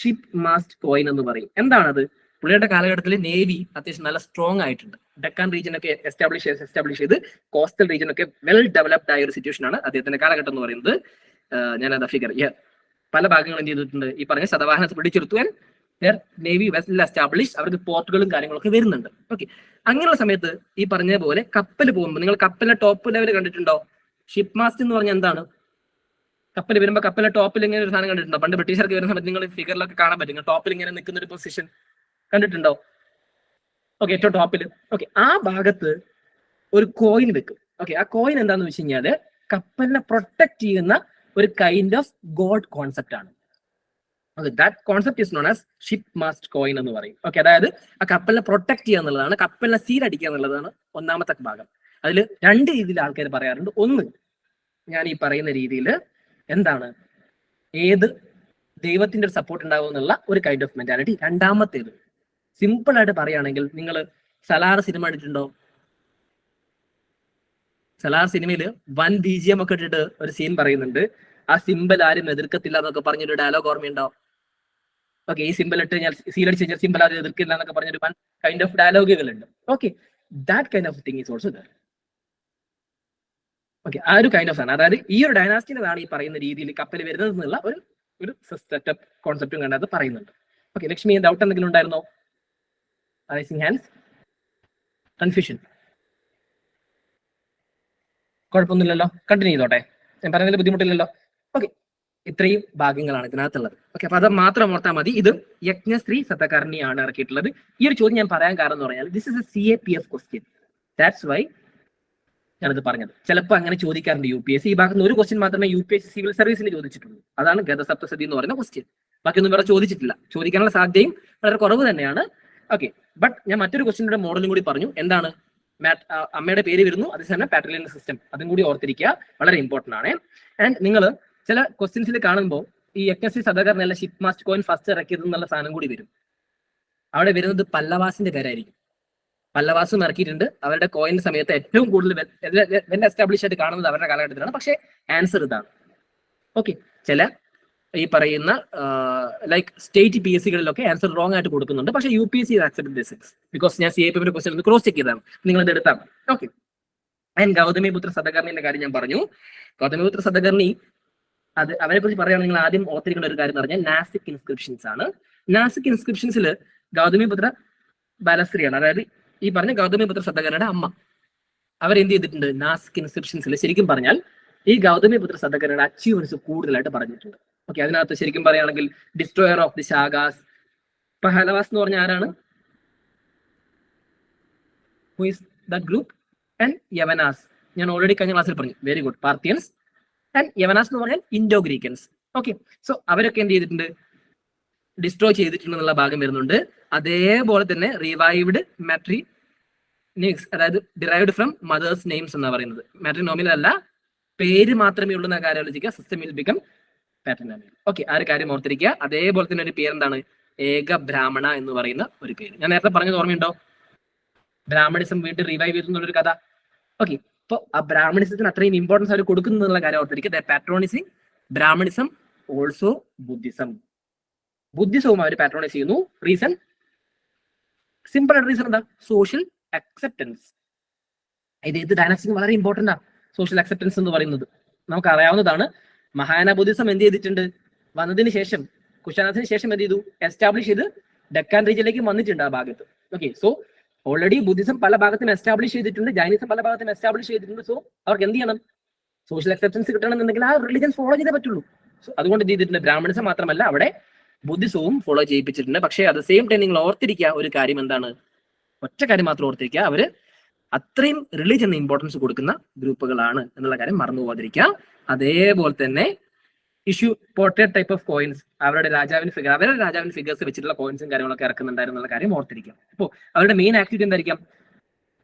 ഷിപ്പ് മാസ്റ്റ് കോയിൻ എന്ന് പറയും. എന്താണത്? പുള്ളിയുടെ കാലഘട്ടത്തിൽ നേവി അത്യാവശ്യം നല്ല സ്ട്രോങ് ആയിട്ടുണ്ട്. ഡെക്കാൻ റീജിയൻ ഒക്കെ എസ്റ്റാബ്ലിഷ് ചെയ്ത് കോസ്റ്റൽ റീജിയൻ ഒക്കെ വെൽ ഡെവലപ്ഡ് ആയ ഒരു സിറ്റുവേഷൻ ആണ് അദ്ദേഹത്തിന്റെ കാലഘട്ടം എന്ന് പറയുന്നത്. ഞാനത് ഫിഗർ പല ഭാഗങ്ങളും എന്ത് ചെയ്തിട്ടുണ്ട്? ഈ പറഞ്ഞ ശതവാഹനത്തെ പിടിച്ചെടുത്തുവാൻ നേവി വെൽ എസ്റ്റാബ്ലിഷ്, അവർക്ക് പോർട്ടുകളും കാര്യങ്ങളൊക്കെ വരുന്നുണ്ട്. ഓക്കെ, അങ്ങനെയുള്ള സമയത്ത് ഈ പറഞ്ഞ പോലെ കപ്പൽ പോകുമ്പോൾ നിങ്ങൾ കപ്പലിന്റെ ടോപ്പ് ലെവൽ കണ്ടിട്ടുണ്ടോ? ഷിപ്പ് മാസ്റ്റ് എന്ന് പറഞ്ഞാൽ എന്താണ്? കപ്പൽ വരുമ്പോൾ കപ്പലിന്റെ ടോപ്പിൽ ഇങ്ങനെ ഒരു സാധനം കണ്ടിട്ടുണ്ടോ? പണ്ട് ബ്രിട്ടീഷർക്ക് വരുന്ന സമയത്ത് നിങ്ങൾ ഫിഗറിലൊക്കെ കാണാൻ പറ്റും. ടോപ്പിൽ ഇങ്ങനെ നിൽക്കുന്ന ഒരു പൊസിഷൻ കണ്ടിട്ടുണ്ടോ? ഓക്കെ, ഏറ്റവും ടോപ്പിൽ. ഓക്കെ, ആ ഭാഗത്ത് ഒരു കോയിൻ വെക്കും. ഓക്കെ, ആ കോയിൻ എന്താന്ന് വെച്ച് കഴിഞ്ഞാല് കപ്പലിനെ പ്രൊട്ടക്ട് ചെയ്യുന്ന ഒരു കൈൻഡ് ഓഫ് ഗോഡ് കോൺസെപ്റ്റ് ആണ്. Okay, that concept is known as ship mast coin എന്ന് പറയും. ഓക്കെ, അതായത് ആ കപ്പലിനെ പ്രൊട്ടക്ട് ചെയ്യുക എന്നുള്ളതാണ്, കപ്പലിനെ സീലടിക്കുക എന്നുള്ളതാണ് ഒന്നാമത്തെ ഭാഗം. അതിൽ രണ്ട് രീതിയിൽ ആൾക്കാർ പറയാറുണ്ട്. ഒന്ന്, ഞാൻ ഈ പറയുന്ന രീതിയിൽ എന്താണ്, ഏത് ദൈവത്തിന്റെ ഒരു സപ്പോർട്ട് ഉണ്ടാവും എന്നുള്ള ഒരു കൈൻഡ് ഓഫ് മെന്റാലിറ്റി. രണ്ടാമത്തേത് സിമ്പിൾ ആയിട്ട് പറയുകയാണെങ്കിൽ, നിങ്ങൾ സലാർ സിനിമ കണ്ടിട്ടുണ്ടോ? സലാർ സിനിമയിൽ വൻ BGM ഒക്കെ ഇട്ടിട്ട് ഒരു സീൻ പറയുന്നുണ്ട്. ആ സിമ്പിൾ ആരും എതിർക്കത്തില്ല എന്നൊക്കെ പറഞ്ഞൊരു ഡയലോഗ് ഓർമ്മയുണ്ടോ? ഓക്കെ, ഈ സിമ്പിൾ ഇട്ട് ഞാൻ സീലടിച്ച് കഴിഞ്ഞാൽ സിമ്പിൾ ആരും എതിർക്കില്ല എന്നൊക്കെ പറഞ്ഞൊരു വൺ കൈൻഡ് ഓഫ് ഡയലോഗുകൾ ഉണ്ട്. Okay, that kind of thing is also there. Okay, ആ ഒരു കൈൻഡ് ഓഫ് ആണ്. അതായത് ഈ ഒരു ഡൈനാസ്റ്റിയിലാണ് ഈ പറയുന്ന രീതിയിൽ കപ്പൽ വരുന്നത് എന്നുള്ള ഒരു സെറ്റപ്പ് കോൺസെപ്റ്റും കണ്ടത് പറയുന്നുണ്ട്. ഓക്കെ, ലക്ഷ്മി ഡൗട്ട് എന്തെങ്കിലും ഉണ്ടായിരുന്നോ? Rising hands, confusion? കുഴപ്പമൊന്നുമില്ലല്ലോ, കണ്ടിന്യൂ ചെയ്തോട്ടെ. ഞാൻ പറയുന്നതിൽ ബുദ്ധിമുട്ടില്ലല്ലോ. ഓക്കെ, ഇത്രയും ഭാഗങ്ങളാണ് ഇതിനകത്തുള്ളത്. ഓക്കെ, അപ്പൊ അത് മാത്രം ഓർത്താൽ മതി. ഇത് യജ്ഞശ്രീ സതകർണിയാണ് ഇറക്കിയിട്ടുള്ളത്. ഈ ഒരു ചോദ്യം ഞാൻ പറയാൻ കാരണം എന്ന് പറഞ്ഞാൽ this is A CAPF question. That's why ഞാനത് പറഞ്ഞത്. ചിലപ്പോൾ അങ്ങനെ ചോദിക്കാറുണ്ട് UPSC. ഈ ഭാഗത്ത് ഒരു ക്വസ്റ്റ്യൻ മാത്രമേ UPSC സിവിൽ സർവീസിന് ചോദിച്ചിട്ടുള്ളൂ. അതാണ് ഗതസപ്തസതി എന്ന് പറയുന്ന ക്വസ്റ്റ്യൻ. ബാക്കിയൊന്നും വേറെ ചോദിച്ചിട്ടില്ല. ചോദിക്കാനുള്ള സാധ്യതയും വളരെ കുറവ് തന്നെയാണ്. ഓക്കെ, ബട്ട് ഞാൻ മറ്റൊരു ക്വസ്റ്റ്യൻ്റെ മോഡലും കൂടി പറഞ്ഞു. എന്താണ്? അമ്മയുടെ പേര് വരുന്നു, അതേസമയം പാട്രിലിയൻ സിസ്റ്റം. അതും കൂടി ഓർത്തിരിക്കുക, വളരെ ഇമ്പോർട്ടന്റ് ആണ്. ആൻഡ് നിങ്ങൾ ചില ക്വസ്റ്റ്യൻസിൽ കാണുമ്പോൾ ഈ യജ്ഞശ്രീ സതകർണി അല്ല ഷിപ്പ് മാസ്റ്റ് കോയിൻ ഫസ്റ്റ് ഇറക്കിയത് എന്നുള്ള സാധനം കൂടി വരും. അവിടെ വരുന്നത് പല്ലവാസിന്റെ പേരായിരിക്കും. പല്ലവാസും ഇറക്കിയിട്ടുണ്ട്. അവരുടെ കോയിൻ സമയത്ത് ഏറ്റവും കൂടുതൽ വെൽ എസ്റ്റാബ്ലിഷ് ആയിട്ട് കാണുന്നത് അവരുടെ കാലഘട്ടത്തിലാണ്. പക്ഷേ ആൻസർ ഇതാണ്. ഓക്കെ, ചില ഈ പറയുന്ന ലൈക്ക് സ്റ്റേറ്റ് PSCകളിലൊക്കെ ആൻസർ റോങ് ആയിട്ട് കൊടുക്കുന്നുണ്ട്. പക്ഷേ UPSC ആക്സെപ്റ്റ് ദിസ് ബിക്കോസ് ഞാൻ CAPF ക്വസ്റ്റ്യൻ ഒന്ന് ക്രോസ് ചെക്ക് ചെയ്താണ്. നിങ്ങൾ ഇത് എടുത്താൽ മതി. ഓക്കെ, ആൻഡ് ഗൗതമിപുത്ര സതകർണിന്റെ കാര്യം ഞാൻ പറഞ്ഞു. ഗൗതമിപുത്ര സതകർണി അവരെ കുറിച്ച് പറയുകയാണെങ്കിൽ നിങ്ങൾ ആദ്യം ഓർത്തിരിക്കേണ്ട ഒരു കാര്യം എന്ന് പറഞ്ഞാൽ നാസിക് ഇൻസ്ക്രിപ്ഷൻസ് ആണ്. നാസിക് ഇൻസ്ക്രിപ്ഷൻസിൽ ഗൗതമിപുത്ര ബാലശ്രീയാണ്, അതായത് ഈ പറഞ്ഞ ഗൗതമിപുത്ര സതകർണിയുടെ അമ്മ. അവരെന്ത് ചെയ്തിട്ടുണ്ട്? നാസിക് ഇൻസ്ക്രിപ്ഷൻസിൽ ശരിക്കും പറഞ്ഞാൽ ഈ ഗൗതമിപുത്ര സതകർണിയുടെ അച്ചീവ്മെന്റ്സ് കൂടുതലായിട്ട് പറഞ്ഞിട്ടുണ്ട്. ഓക്കെ, അതിനകത്ത് ശരിക്കും പറയുകയാണെങ്കിൽ destroyer of the Shakas, Pahlavas എന്ന് പറഞ്ഞ ആരാണ്? Who is that group? And Yavanas, ഞാൻ ഓൾറെഡി കഴിഞ്ഞ ക്ലാസ്സിൽ പറഞ്ഞു. Very good. Parthians and Yavanas എന്ന് പറഞ്ഞാൽ ഇൻഡോ ഗ്രീക്കൻസ്. ഓക്കെ, സോ അവരൊക്കെ എന്ത് ചെയ്തിട്ടുണ്ട്? ഡിസ്ട്രോയ് ചെയ്തിട്ടുണ്ടെന്നുള്ള ഭാഗം വരുന്നുണ്ട്. അതേപോലെ തന്നെ റിവൈവ്ഡ് മാട്രിനിക്സ്, അതായത് ഡിറൈവ്ഡ് ഫ്രം മദേഴ്സ് നെയിംസ് എന്നാണ് പറയുന്നത്. മാട്രിനോമിയൽ അല്ല, പേര് മാത്രമേ ഉള്ളൂ എന്ന കാര്യം ആലോചിക്കുക. System will become paternal. Okay, ആ ഒരു കാര്യം ഓർത്തിരിക്കുക. അതേപോലെ തന്നെ ഒരു പേരെന്താണ്, ഏക ബ്രാഹ്മണ എന്ന് പറയുന്ന ഒരു പേര്. ഞാൻ നേരത്തെ പറഞ്ഞത് ഓർമ്മയുണ്ടോ? ബ്രാഹ്മണിസം വീണ്ടും റിവൈവ് ചെയ്തെന്നുള്ളൊരു കഥ. ഓക്കെ, അപ്പൊ ആ ബ്രാഹ്മണിസത്തിന് അത്രയും ഇമ്പോർട്ടൻസ് അവർ കൊടുക്കുന്നുള്ള കാര്യം ഓർത്തിരിക്കുക. പാട്രോണൈസിങ് ബ്രാഹ്മണിസം, ഓൾസോ ബുദ്ധിസം. ബുദ്ധിസവും അവർ പാട്രോണൈസ് ചെയ്യുന്നു. റീസൺ, സിമ്പിൾ ആയിട്ട് റീസൺ എന്താ? Social acceptance. ഇത് ഡൈനാസ്റ്റിക് വളരെ ഇമ്പോർട്ടന്റ് ആണ്. സോഷ്യൽ അക്സെപ്റ്റൻസ് എന്ന് പറയുന്നത് നമുക്ക് അറിയാവുന്നതാണ്. മഹായാന ബുദ്ധിസം എന്ത് ചെയ്തിട്ടുണ്ട്? വന്നതിന് ശേഷം, കുശാനത്തിന് ശേഷം എന്ത് ചെയ്തു? എസ്റ്റാബ്ലിഷ് ചെയ്ത് ഡെക്കാൻ റീജിയനിലേക്ക് വന്നിട്ടുണ്ട് ആ ഭാഗത്ത്. ഓക്കെ, സോ ഓൾറെഡി ബുദ്ധിസം പല ഭാഗത്തും എസ്റ്റാബ്ലിഷ് ചെയ്തിട്ടുണ്ട്, ജൈനിസം പല ഭാഗത്തും എസ്റ്റാബ്ലിഷ് ചെയ്തിട്ടുണ്ട്. സോ അവർക്ക് എന്ത് ചെയ്യണം? സോഷ്യൽ അക്സെപ്റ്റൻസ് കിട്ടണമെന്നുണ്ടെങ്കിൽ ആ റിലിജൻ ഫോളോ ചെയ്തേ പറ്റുള്ളൂ. സോ അതുകൊണ്ട് എന്ത് ചെയ്തിട്ടുണ്ട്? ബ്രാഹ്മണിസം മാത്രമല്ല, അവിടെ ബുദ്ധിസവും ഫോളോ ചെയ്യിപ്പിച്ചിട്ടുണ്ട്. പക്ഷേ അറ്റ് ദ സെയിം ടൈം നിങ്ങൾ ഓർത്തിരിക്കുക ഒരു കാര്യം എന്താണ്? ഒറ്റ കാര്യം മാത്രം ഓർത്തിരിക്കുക, അവര് അത്രയും റിലീജിയന് ഇമ്പോർട്ടൻസ് കൊടുക്കുന്ന ഗ്രൂപ്പുകളാണ് എന്നുള്ള കാര്യം മറന്നു പോകാതിരിക്കുക. അതേപോലെ തന്നെ issue portrait type of coins, അവരുടെ രാജാവിന് ഫിഗേഴ്സ് വെച്ചിട്ടുള്ള കോയിൻസും കാര്യങ്ങളൊക്കെ ഇറക്കുന്നുണ്ടായിരുന്നു എന്നുള്ള കാര്യം ഓർത്തിരിക്കുക. അപ്പോൾ അവരുടെ മെയിൻ ആക്ടിവിറ്റി എന്തായിരിക്കാം?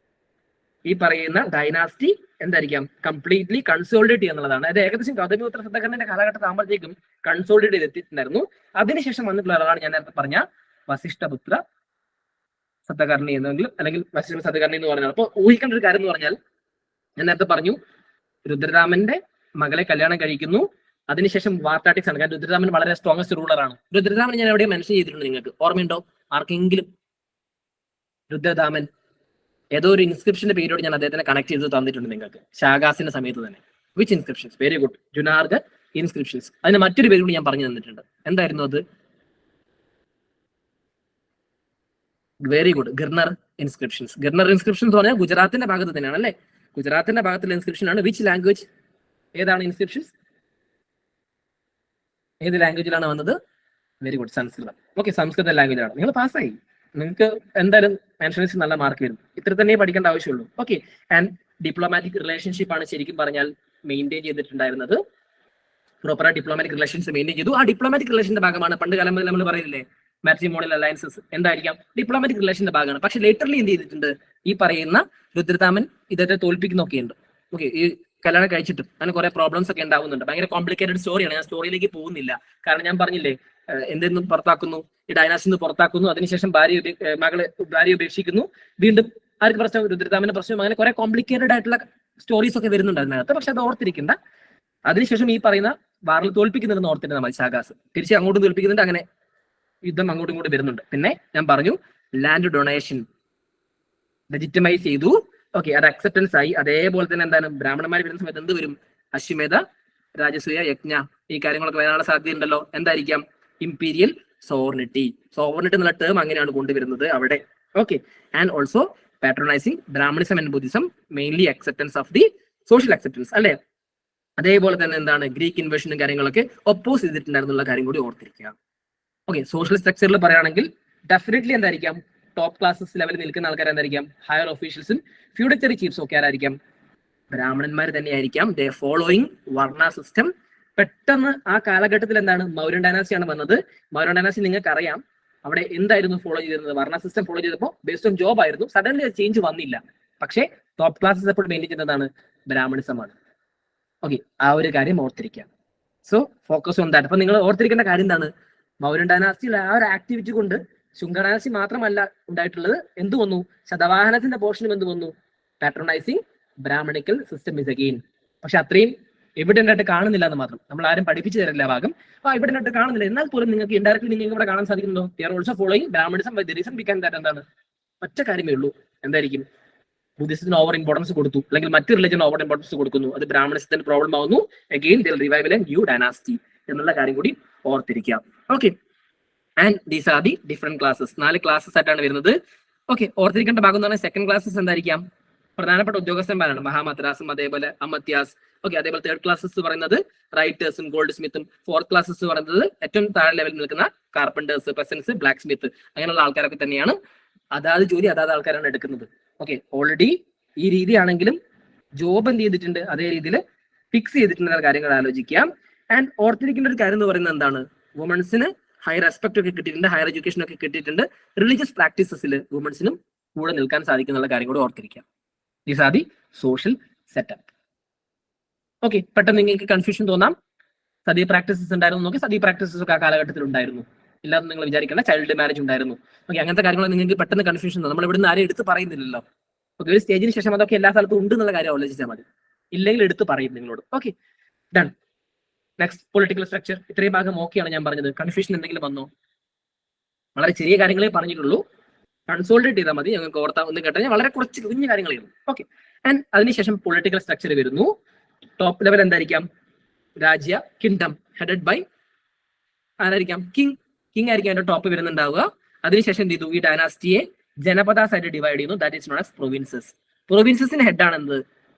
ഈ പറയുന്ന ഡൈനാസ്റ്റി എന്തായിരിക്കാം? കംപ്ലീറ്റ്ലി കൺസോളിഡേറ്റ് ചെയ്യുക എന്നുള്ളതാണ്. അത് ഏകദേശം ഗൗതമിപുത്ര സത്തകർണിന്റെ കാലഘട്ടത്തിൽ ആകുമ്പോഴത്തേക്കും കൺസോളിഡേറ്റ് ചെയ്തെത്തിയിട്ടുണ്ടായിരുന്നു. അതിനുശേഷം വന്നിട്ടുള്ള ഒരാളാണ് ഞാൻ നേരത്തെ പറഞ്ഞ വസിഷ്ഠപുത്ര സത്തകർണി എന്നെങ്കിലും, അല്ലെങ്കിൽ വസിഷ്ഠ സത്തകർണി എന്ന് പറഞ്ഞാൽ. അപ്പോൾ ഊഹിക്കേണ്ട ഒരു കാര്യം എന്ന് പറഞ്ഞാൽ, ഞാൻ നേരത്തെ പറഞ്ഞു രുദ്രരാമന്റെ മകളെ കല്യാണം കഴിക്കുന്നു. അതിനുശേഷം വാർ ടാക്ടിക്സ് ആണ്. കാരണം രുദ്രരാമൻ വളരെ സ്ട്രോങ്സ്റ്റ് റൂളറാണ്. രുദ്രരാമൻ ഞാൻ എവിടെയും മെൻഷൻ ചെയ്തിട്ടുണ്ട്. നിങ്ങൾക്ക് ഓർമ്മയുണ്ടോ? ആർക്കെങ്കിലും രുദ്രരാമൻ ഏതോ ഒരു ഇൻസ്ക്രിപ്ഷന്റെ പേരോട് ഞാൻ അദ്ദേഹത്തിനെ കണക്ട് ചെയ്ത് തന്നിട്ടുണ്ട് നിങ്ങൾക്ക്, ശാഗാസിന്റെ സമയത്ത് തന്നെ. Which inscriptions? Very good, Junagarh inscriptions. അതിന് മറ്റൊരു പേര് കൂടി ഞാൻ പറഞ്ഞു തന്നിട്ടുണ്ട്. എന്തായിരുന്നു അത്? Very good, Girnar inscriptions. Girnar inscription എന്ന് പറഞ്ഞാൽ ഗുജറാത്തിന്റെ ഭാഗത്ത് തന്നെയാണ് അല്ലെ? ഗുജറാത്തിന്റെ ഭാഗത്തുള്ള ഇൻസ്ക്രിപ്ഷൻ ആണ്. Which language? ഏതാണ് ഇൻസ്ക്രിപ്ഷൻസ്? ഏത് ലാംഗ്വേജിലാണ് വന്നത്? വെരി ഗുഡ്, സംസ്കൃതം. ഓക്കെ, സംസ്കൃത ലാംഗ്വേജ് ആണ്. നിങ്ങൾ പാസ്സായി. നിങ്ങൾക്ക് എന്തായാലും നാഷണലിസ്റ്റ് നല്ല മാർക്ക് വരും. ഇത്ര തന്നെ പഠിക്കേണ്ട ആവശ്യമുള്ളൂ. ഓക്കെ, ആൻഡ് ഡിപ്ലോമാറ്റിക് റിലേഷൻഷിപ്പ് ആണ് ശരിക്കും പറഞ്ഞാൽ മെയിൻറ്റെയിൻ ചെയ്തിട്ടുണ്ടായിരുന്നത്. പ്രോപ്പറായി ഡിപ്ലോമാറ്റിക് റിലേഷൻസ് മെയിൻറ്റെയിൻ ചെയ്തു. ആ ഡിപ്ലോമാറ്റിക് റിലേഷന്റെ ഭാഗമാണ് പണ്ട് കാലം മുതൽ നമ്മൾ പറയുന്നില്ലേ മാട്രിമോണിയൽ അലയൻസസ്. എന്തായിരിക്കാം? ഡിപ്ലോമാറ്റിക് റിലേഷന്റെ ഭാഗമാണ്. പക്ഷെ ലേറ്റർലി എന്ത് ചെയ്തിട്ടുണ്ട്? ഈ പറയുന്ന രുദ്രതാമൻ ഇദ്ദേഹത്തെ തോൽപ്പിക്കുന്നൊക്കെയുണ്ട്. ഓക്കെ, ഈ കല്യാണം കഴിച്ചിട്ടും അങ്ങനെ കുറെ പ്രോബ്ലംസ് ഒക്കെ ഉണ്ടാവുന്നുണ്ട്. ഭയങ്കര കോംപ്ലിക്കേറ്റഡ് സ്റ്റോറിയാണ്. ഞാൻ സ്റ്റോറിയിലേക്ക് പോകുന്നില്ല. കാരണം ഞാൻ പറഞ്ഞില്ലേ, എന്തെന്ന് പുറത്താക്കുന്നു, ഈ ഡൈനാസ്റ്റിന്ന് പുറത്താക്കുന്നു, അതിനുശേഷം ഭാര്യ ഉപേക്ഷിക്കുന്നു, വീണ്ടും ആർക്ക് പ്രശ്നം? രുദ്രതാമന്റെ പ്രശ്നം. അങ്ങനെ കുറെ കോംപ്ലിക്കേറ്റഡ് ആയിട്ടുള്ള സ്റ്റോറീസ് ഒക്കെ വരുന്നുണ്ട് അതിനകത്ത്. പക്ഷെ അത് ഓർത്തിരിക്കേണ്ട. അതിനുശേഷം ഈ പറയുന്ന വാറിൽ തോൽപ്പിക്കുന്നുണ്ടെന്ന് ഓർത്തിരുന്ന മതി. ശാഗാസ് തിരിച്ച് അങ്ങോട്ടും തോൽപ്പിക്കുന്നുണ്ട്. അങ്ങനെ യുദ്ധം അങ്ങോട്ടും ഇങ്ങോട്ടും വരുന്നുണ്ട്. പിന്നെ ഞാൻ പറഞ്ഞു ലാൻഡ് ഡൊണേഷൻ ലെജിറ്റമൈസ് ചെയ്തു. ഓക്കെ, അത് അക്സെപ്റ്റൻസ് ആയി. അതേപോലെ തന്നെ എന്താണ്? ബ്രാഹ്മണന്മാർ വരുന്ന സമയത്ത് എന്ത് വരും? അശ്വമേധ, രാജസൂയ, യജ്ഞ, ഈ കാര്യങ്ങളൊക്കെ വരാനുള്ള സാധ്യതയുണ്ടല്ലോ. എന്തായിരിക്കാം? Imperial sovereignty. സോവർണിറ്റി എന്നുള്ള ടേം അങ്ങനെയാണ് കൊണ്ടുവരുന്നത് അവിടെ. Okay, and also patronizing Brahmanism and Buddhism, mainly acceptance of the social acceptance അല്ലെ? അതേപോലെ തന്നെ എന്താണ്? ഗ്രീക്ക് ഇൻവേഷനും കാര്യങ്ങളൊക്കെ ഒപ്പോസ് ചെയ്തിട്ടുണ്ടായിരുന്നുള്ള കാര്യം കൂടി ഓർത്തിരിക്കുക. ഓക്കെ, സോഷ്യൽ സ്ട്രക്ചറിൽ പറയുകയാണെങ്കിൽ ഡെഫിനറ്റ്ലി എന്തായിരിക്കാം? ടോപ്പ് ക്ലാസ്സസ് ലെവലിൽ നിൽക്കുന്ന ആൾക്കാർ എന്തായിരിക്കാം? ഹയർ ഒഫീഷ്യൽസും ഫ്യൂഡറ്ററി ചീഫ്സും ഒക്കെ ആരായിരിക്കാം? ബ്രാഹ്മണന്മാർ തന്നെയായിരിക്കാം. ദേ ഫോളോയിങ് വർണ്ണ സിസ്റ്റം. പെട്ടെന്ന് ആ കാലഘട്ടത്തിൽ എന്താണ്? മൗര്യൻ ഡൈനാസ്റ്റിയാണ് വന്നത്. മൗര്യൻ ഡൈനാസ്റ്റി നിങ്ങൾക്ക് അറിയാം അവിടെ എന്തായിരുന്നു ഫോളോ ചെയ്തിരുന്നത്? വർണ്ണ സിസ്റ്റം ഫോളോ ചെയ്തപ്പോൾ ബേസ്ഡ് ഓൺ ജോബ് ആയിരുന്നു. സഡൻലി അത് ചേഞ്ച് വന്നില്ല. പക്ഷേ ടോപ്പ് ക്ലാസ്സസ് എപ്പോൾ മെയിൻറ്റെയിൻ ചെയ്യുന്നതാണ്? ബ്രാഹ്മണിസമാണ്. ഓക്കെ, ആ ഒരു കാര്യം ഓർത്തിരിക്കാം. So focus on that. അപ്പൊ നിങ്ങൾ ഓർത്തിരിക്കേണ്ട കാര്യം എന്താണ്? മൗര്യൻ ഡൈനാസ്റ്റിയിൽ ആ ഒരു ആക്ടിവിറ്റി കൊണ്ട് ശുംഗ ഡൈനാസ്റ്റി മാത്രമല്ല ഉണ്ടായിട്ടുള്ളത്. എന്ത് വന്നു? ശതവാഹനത്തിന്റെ പോർഷനും എന്ത് വന്നു? പാട്രോണൈസിങ് ബ്രാഹ്മണിക്കൽ സിസ്റ്റം ഇസ് അഗെയിൻ. പക്ഷെ അത്രയും എവിഡന്റ് ആയിട്ട് കാണുന്നില്ല എന്ന് മാത്രം. നമ്മൾ ആരും പഠിപ്പിച്ചു തരില്ല ഭാഗം. എവിഡന്റ് ആയിട്ട് കാണുന്നില്ല. എന്നാൽ പോലും നിങ്ങൾക്ക് ഇൻഡയറക്ട്ലി നിങ്ങൾക്ക് ഇവിടെ കാണാൻ സാധിക്കുന്നുണ്ടോ? They are also following Brahmanism. By the reason we can that എന്താണ്? ഒറ്റ കാര്യമേ ഉള്ളൂ. എന്തായിരിക്കും? ബുദ്ധിസത്തിന് ഓവർ ഇമ്പോർട്ടൻസ് കൊടുത്തു, അല്ലെങ്കിൽ മറ്റ് റിലിജൻ ഓവർ ഇമ്പോർട്ടൻസ് കൊടുക്കുന്നു. അത് ബ്രാഹ്മണിസത്തിന്റെ പ്രോബ്ലം ആവുന്നു. Again they will revive a new dynasty എന്നുള്ള കാര്യം കൂടി ഓർത്തിരിക്കാം. Okay, and these are the different classes. 4 classes ആയിട്ടാണ് വരുന്നത്. ഓക്കെ, ഓർത്തിരിക്കേണ്ട ഭാഗം എന്ന് പറഞ്ഞാൽ സെക്കൻഡ് ക്ലാസ്സസ് എന്തായിരിക്കാം? പ്രധാനപ്പെട്ട ഉദ്യോഗസ്ഥന്മാരാണ്. മഹാമദ്രാസും അതേപോലെ അമത്യാസ്. ഓക്കെ, അതേപോലെ തേർഡ് ക്ലാസ്സസ് പറയുന്നത് റൈറ്റേഴ്സും ഗോൾഡ് സ്മിത്തും. ഫോർത്ത് ക്ലാസ്സസ് പറയുന്നത് ഏറ്റവും താഴെ ലെവലിൽ നിൽക്കുന്ന കാർപ്പൻറ്റേഴ്സ്, പെസൻസ്, ബ്ലാക്ക് സ്മിത്ത്, അങ്ങനെയുള്ള ആൾക്കാരൊക്കെ തന്നെയാണ്. അതാത് ജോലി അതാത് ആൾക്കാരാണ് എടുക്കുന്നത്. ഓക്കെ, ഓൾറെഡി ഈ രീതിയാണെങ്കിലും ജോബ് എന്ത് ചെയ്തിട്ടുണ്ട്? അതേ രീതിയിൽ ഫിക്സ് ചെയ്തിട്ടുള്ള കാര്യങ്ങൾ ആലോചിക്കാം. ആൻഡ് ഓർത്തിരിക്കേണ്ട ഒരു കാര്യം എന്ന് പറയുന്നത് എന്താണ്? വുമൺസിന് ഹൈ റെസ്പെക്ട് ഒക്കെ കിട്ടിയിട്ടുണ്ട്, ഹയർ എഡ്യൂക്കേഷൻ ഒക്കെ കിട്ടിയിട്ടുണ്ട്. റിലീജിയസ് പ്രാക്ടീസസിൽ വുമൺസിനും കൂടെ നിൽക്കാൻ സാധിക്കുന്നുള്ള കാര്യം കൂടെ ഓർത്തിരിക്കാം. These are the social setup. Okay, പെട്ടെന്ന് നിങ്ങൾക്ക് കൺഫ്യൂഷൻ തോന്നാം. സതി പ്രാക്ടീസസ് ഉണ്ടായിരുന്നു നോക്കി, സതി പ്രാക്ടീസസ് ഒക്കെ ആ കാലഘട്ടത്തിൽ ഉണ്ടായിരുന്നു. ഇല്ലാതെ നിങ്ങൾ വിചാരിക്കേണ്ട, ചൈൽഡ് മാരേജ് ഉണ്ടായിരുന്നു. ഓക്കെ, അങ്ങനത്തെ കാര്യങ്ങൾ നിങ്ങൾക്ക് പെട്ടെന്ന് കൺഫ്യൂഷൻ തോന്നും. നമ്മൾ ഇവിടുന്ന് ആരും എടുത്ത് പറയുന്നില്ലല്ലോ. ഓക്കെ, ഒരു സ്റ്റേജിന് ശേഷം അതൊക്കെ എല്ലാ സ്ഥലത്തും ഉണ്ട് എന്നുള്ള കാര്യം ആലോചിച്ചാൽ മതി. ഇല്ലെങ്കിൽ എടുത്ത് പറയും നിങ്ങളോട്. Okay, done. Next, political structure. ഇത്രയും ഭാഗം ഓക്കെയാണ് ഞാൻ പറഞ്ഞത്. കൺഫ്യൂഷൻ എന്തെങ്കിലും വന്നോ? വളരെ ചെറിയ കാര്യങ്ങളെ പറഞ്ഞിട്ടുള്ളൂ. കൺസോൾട്ടേറ്റ് ചെയ്താൽ മതി. ഞങ്ങൾക്ക് ഓർത്താ ഒന്ന് കേട്ടാൽ വളരെ കുറച്ച് കുഞ്ഞു കാര്യങ്ങളായിരുന്നു. ഓക്കെ, ആൻഡ് അതിനുശേഷം പൊളിറ്റിക്കൽ സ്ട്രക്ചർ വരുന്നു. ടോപ്പ് ലെവൽ എന്തായിരിക്കാം? രാജ്യ, കിങ്ഡം ഹെഡഡ് ബൈ ആരായിരിക്കാം? കിങ്. കിങ് ആയിരിക്കും അതിന്റെ ടോപ്പ് വരുന്നുണ്ടാവുക. അതിനുശേഷം എന്ത് ചെയ്തു? ഈ ഡൈനാസ്റ്റിയെ ജനപദാസ് ആയിട്ട് ഡിവൈഡ് ചെയ്യുന്നു. That is known as provinces. പ്രൊവിൻസസിന്റെ ഹെഡ് ആണെന്ത്?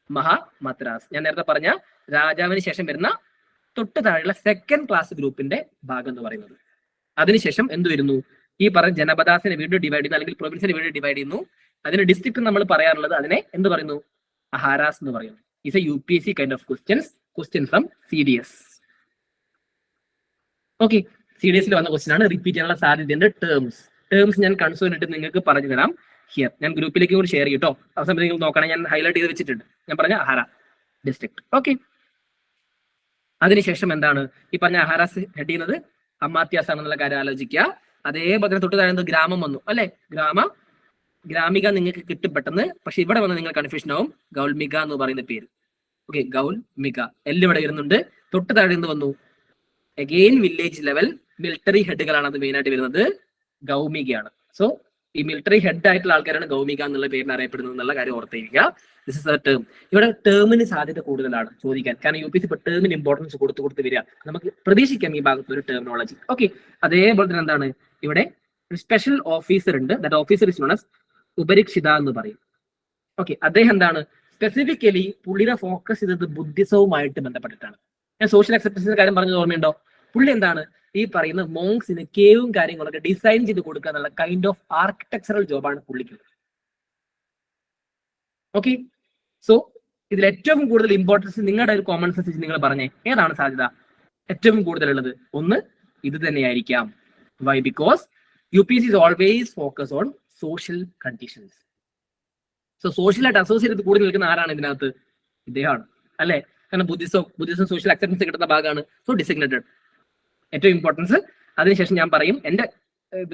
മഹാമദ്രാസ്. ഞാൻ നേരത്തെ പറഞ്ഞ രാജാവിന് ശേഷം വരുന്ന തൊട്ട് താഴെയുള്ള സെക്കൻഡ് ക്ലാസ് ഗ്രൂപ്പിന്റെ ഭാഗം എന്ന് പറയുന്നത്. അതിനുശേഷം എന്ത് വരുന്നു? ഈ പറഞ്ഞ ജനപദാസിനെ വീണ്ടും ഡിവൈഡ് ചെയ്യുന്നു, അല്ലെങ്കിൽ പ്രൊവിൻസിനെ വീണ്ടും ഡിവൈഡ് ചെയ്യുന്നു. അതിന് ഡിസ്ട്രിക്ട് നമ്മൾ പറയാറുള്ളത് അതിനെ എന്ത് പറയുന്നു? അഹാരാസ് എന്ന് പറയുന്നു. Is a UPSC kind of question from CDS. Okay, CDSൽ വന്ന ക്വസ്റ്റ്യൻ ആണ്. റിപ്പീറ്റ് ചെയ്യാനുള്ള സാധ്യതയുണ്ട്. ടേംസ് ഞാൻ കൺസോൾ ഇട്ട് നിങ്ങൾക്ക് പറഞ്ഞു തരാം. ഹിയർ ഞാൻ ഗ്രൂപ്പിലേക്ക് കൂടി ഷെയർ ചെയ്യട്ടോ. ആ സമയത്ത് നിങ്ങൾ നോക്കണം, ഞാൻ ഹൈലൈറ്റ് ചെയ്ത് വെച്ചിട്ടുണ്ട്. ഞാൻ പറഞ്ഞ അഹാര ഡിസ്ട്രിക്ട്. ഓക്കെ, അതിനുശേഷം എന്താണ് ഈ പറഞ്ഞ അഹാരാസ് ഹെഡ് ചെയ്യുന്നത്? അമാത്യാസ് ആണെന്നുള്ള കാര്യം ആലോചിക്കുക. അതേപോലെ തന്നെ തൊട്ട് താഴെ ഗ്രാമം വന്നു അല്ലെ? ഗ്രാമിക നിങ്ങൾക്ക് കിട്ടും പെട്ടെന്ന്. പക്ഷെ ഇവിടെ വന്ന് നിങ്ങൾ കൺഫ്യൂഷൻ ആവും. ഗൗൽമിക എന്ന് പറയുന്ന പേര്. ഓക്കെ, ഗൗൽമിക എല്ലാം ഇവിടെ വരുന്നുണ്ട്. തൊട്ട് താഴെ എന്ത് വന്നു? അഗെയിൻ വില്ലേജ് ലെവൽ മിലിറ്ററി ഹെഡുകളാണ് അത് മെയിൻ ആയിട്ട് വരുന്നത്. ഗൗമികയാണ്. സോ ഈ മിലിറ്ററി ഹെഡ് ആയിട്ടുള്ള ആൾക്കാരാണ് ഗൗമിക എന്നുള്ള പേരിൽ അറിയപ്പെടുന്നത് എന്നുള്ള കാര്യം ഓർത്തിരിക്കുക. This is A term. ഇവിടെ ടേമിന് സാധ്യത കൂടുതലാണ് ചോദിക്കാൻ. കാരണം UPSC ഇപ്പൊ ടേമിന് ഇമ്പോർട്ടൻസ് കൊടുത്ത് വരിക. നമുക്ക് പ്രതീക്ഷിക്കാം ഈ ഭാഗത്ത് ഒരു ടെർമിനോളജി. ഓക്കെ, അതേപോലെ തന്നെ എന്താണ് ഇവിടെ ഒരു സ്പെഷ്യൽ ഓഫീസർ ഉണ്ട്. That officer is known as ഉപരിക്ഷിത എന്ന് പറയും. ഓക്കെ, അദ്ദേഹം എന്താണ് സ്പെസിഫിക്കലി പുള്ളിയുടെ ഫോക്കസ് ചെയ്തത് ബുദ്ധിസവുമായിട്ട് ബന്ധപ്പെട്ടിട്ടാണ്. ഞാൻ സോഷ്യൽ അക്സെപ്റ്റൻസിന്റെ കാര്യം പറഞ്ഞത് ഓർമ്മയുണ്ടോ? പുള്ളി എന്താണ് ഈ പറയുന്ന മോങ്സിന് കേവും കാര്യങ്ങളൊക്കെ ഡിസൈൻ ചെയ്ത് കൊടുക്കുക എന്നുള്ള കൈൻഡ് ഓഫ് ആർക്കിടെക്ചറൽ ജോബാണ് പുള്ളിക്ക്. ഓക്കെ, സോ ഇതിൽ ഏറ്റവും കൂടുതൽ ഇമ്പോർട്ടൻസ് നിങ്ങളുടെ ഒരു കോമൺ സെൻസ് നിങ്ങൾ പറഞ്ഞേ, ഏതാണ് സാധ്യത ഏറ്റവും കൂടുതൽ ഉള്ളത്? ഒന്ന് ഇത് തന്നെയായിരിക്കാം. Why? Because UPSC is always focus on social conditions. So സോഷ്യലായിട്ട് അസോസിയേറ്റ് കൂടി നിൽക്കുന്ന ആരാണ് ഇതിനകത്ത്? ഇദ്ദേഹമാണ് അല്ലെ? കാരണം ബുദ്ധിസം സോഷ്യൽ അക്സെപ്റ്റൻസ് കിട്ടുന്ന ഭാഗമാണ്. സോ ഡിസിഗ്നേറ്റഡ് ഏറ്റവും ഇമ്പോർട്ടൻസ്. അതിനുശേഷം ഞാൻ പറയും, എന്റെ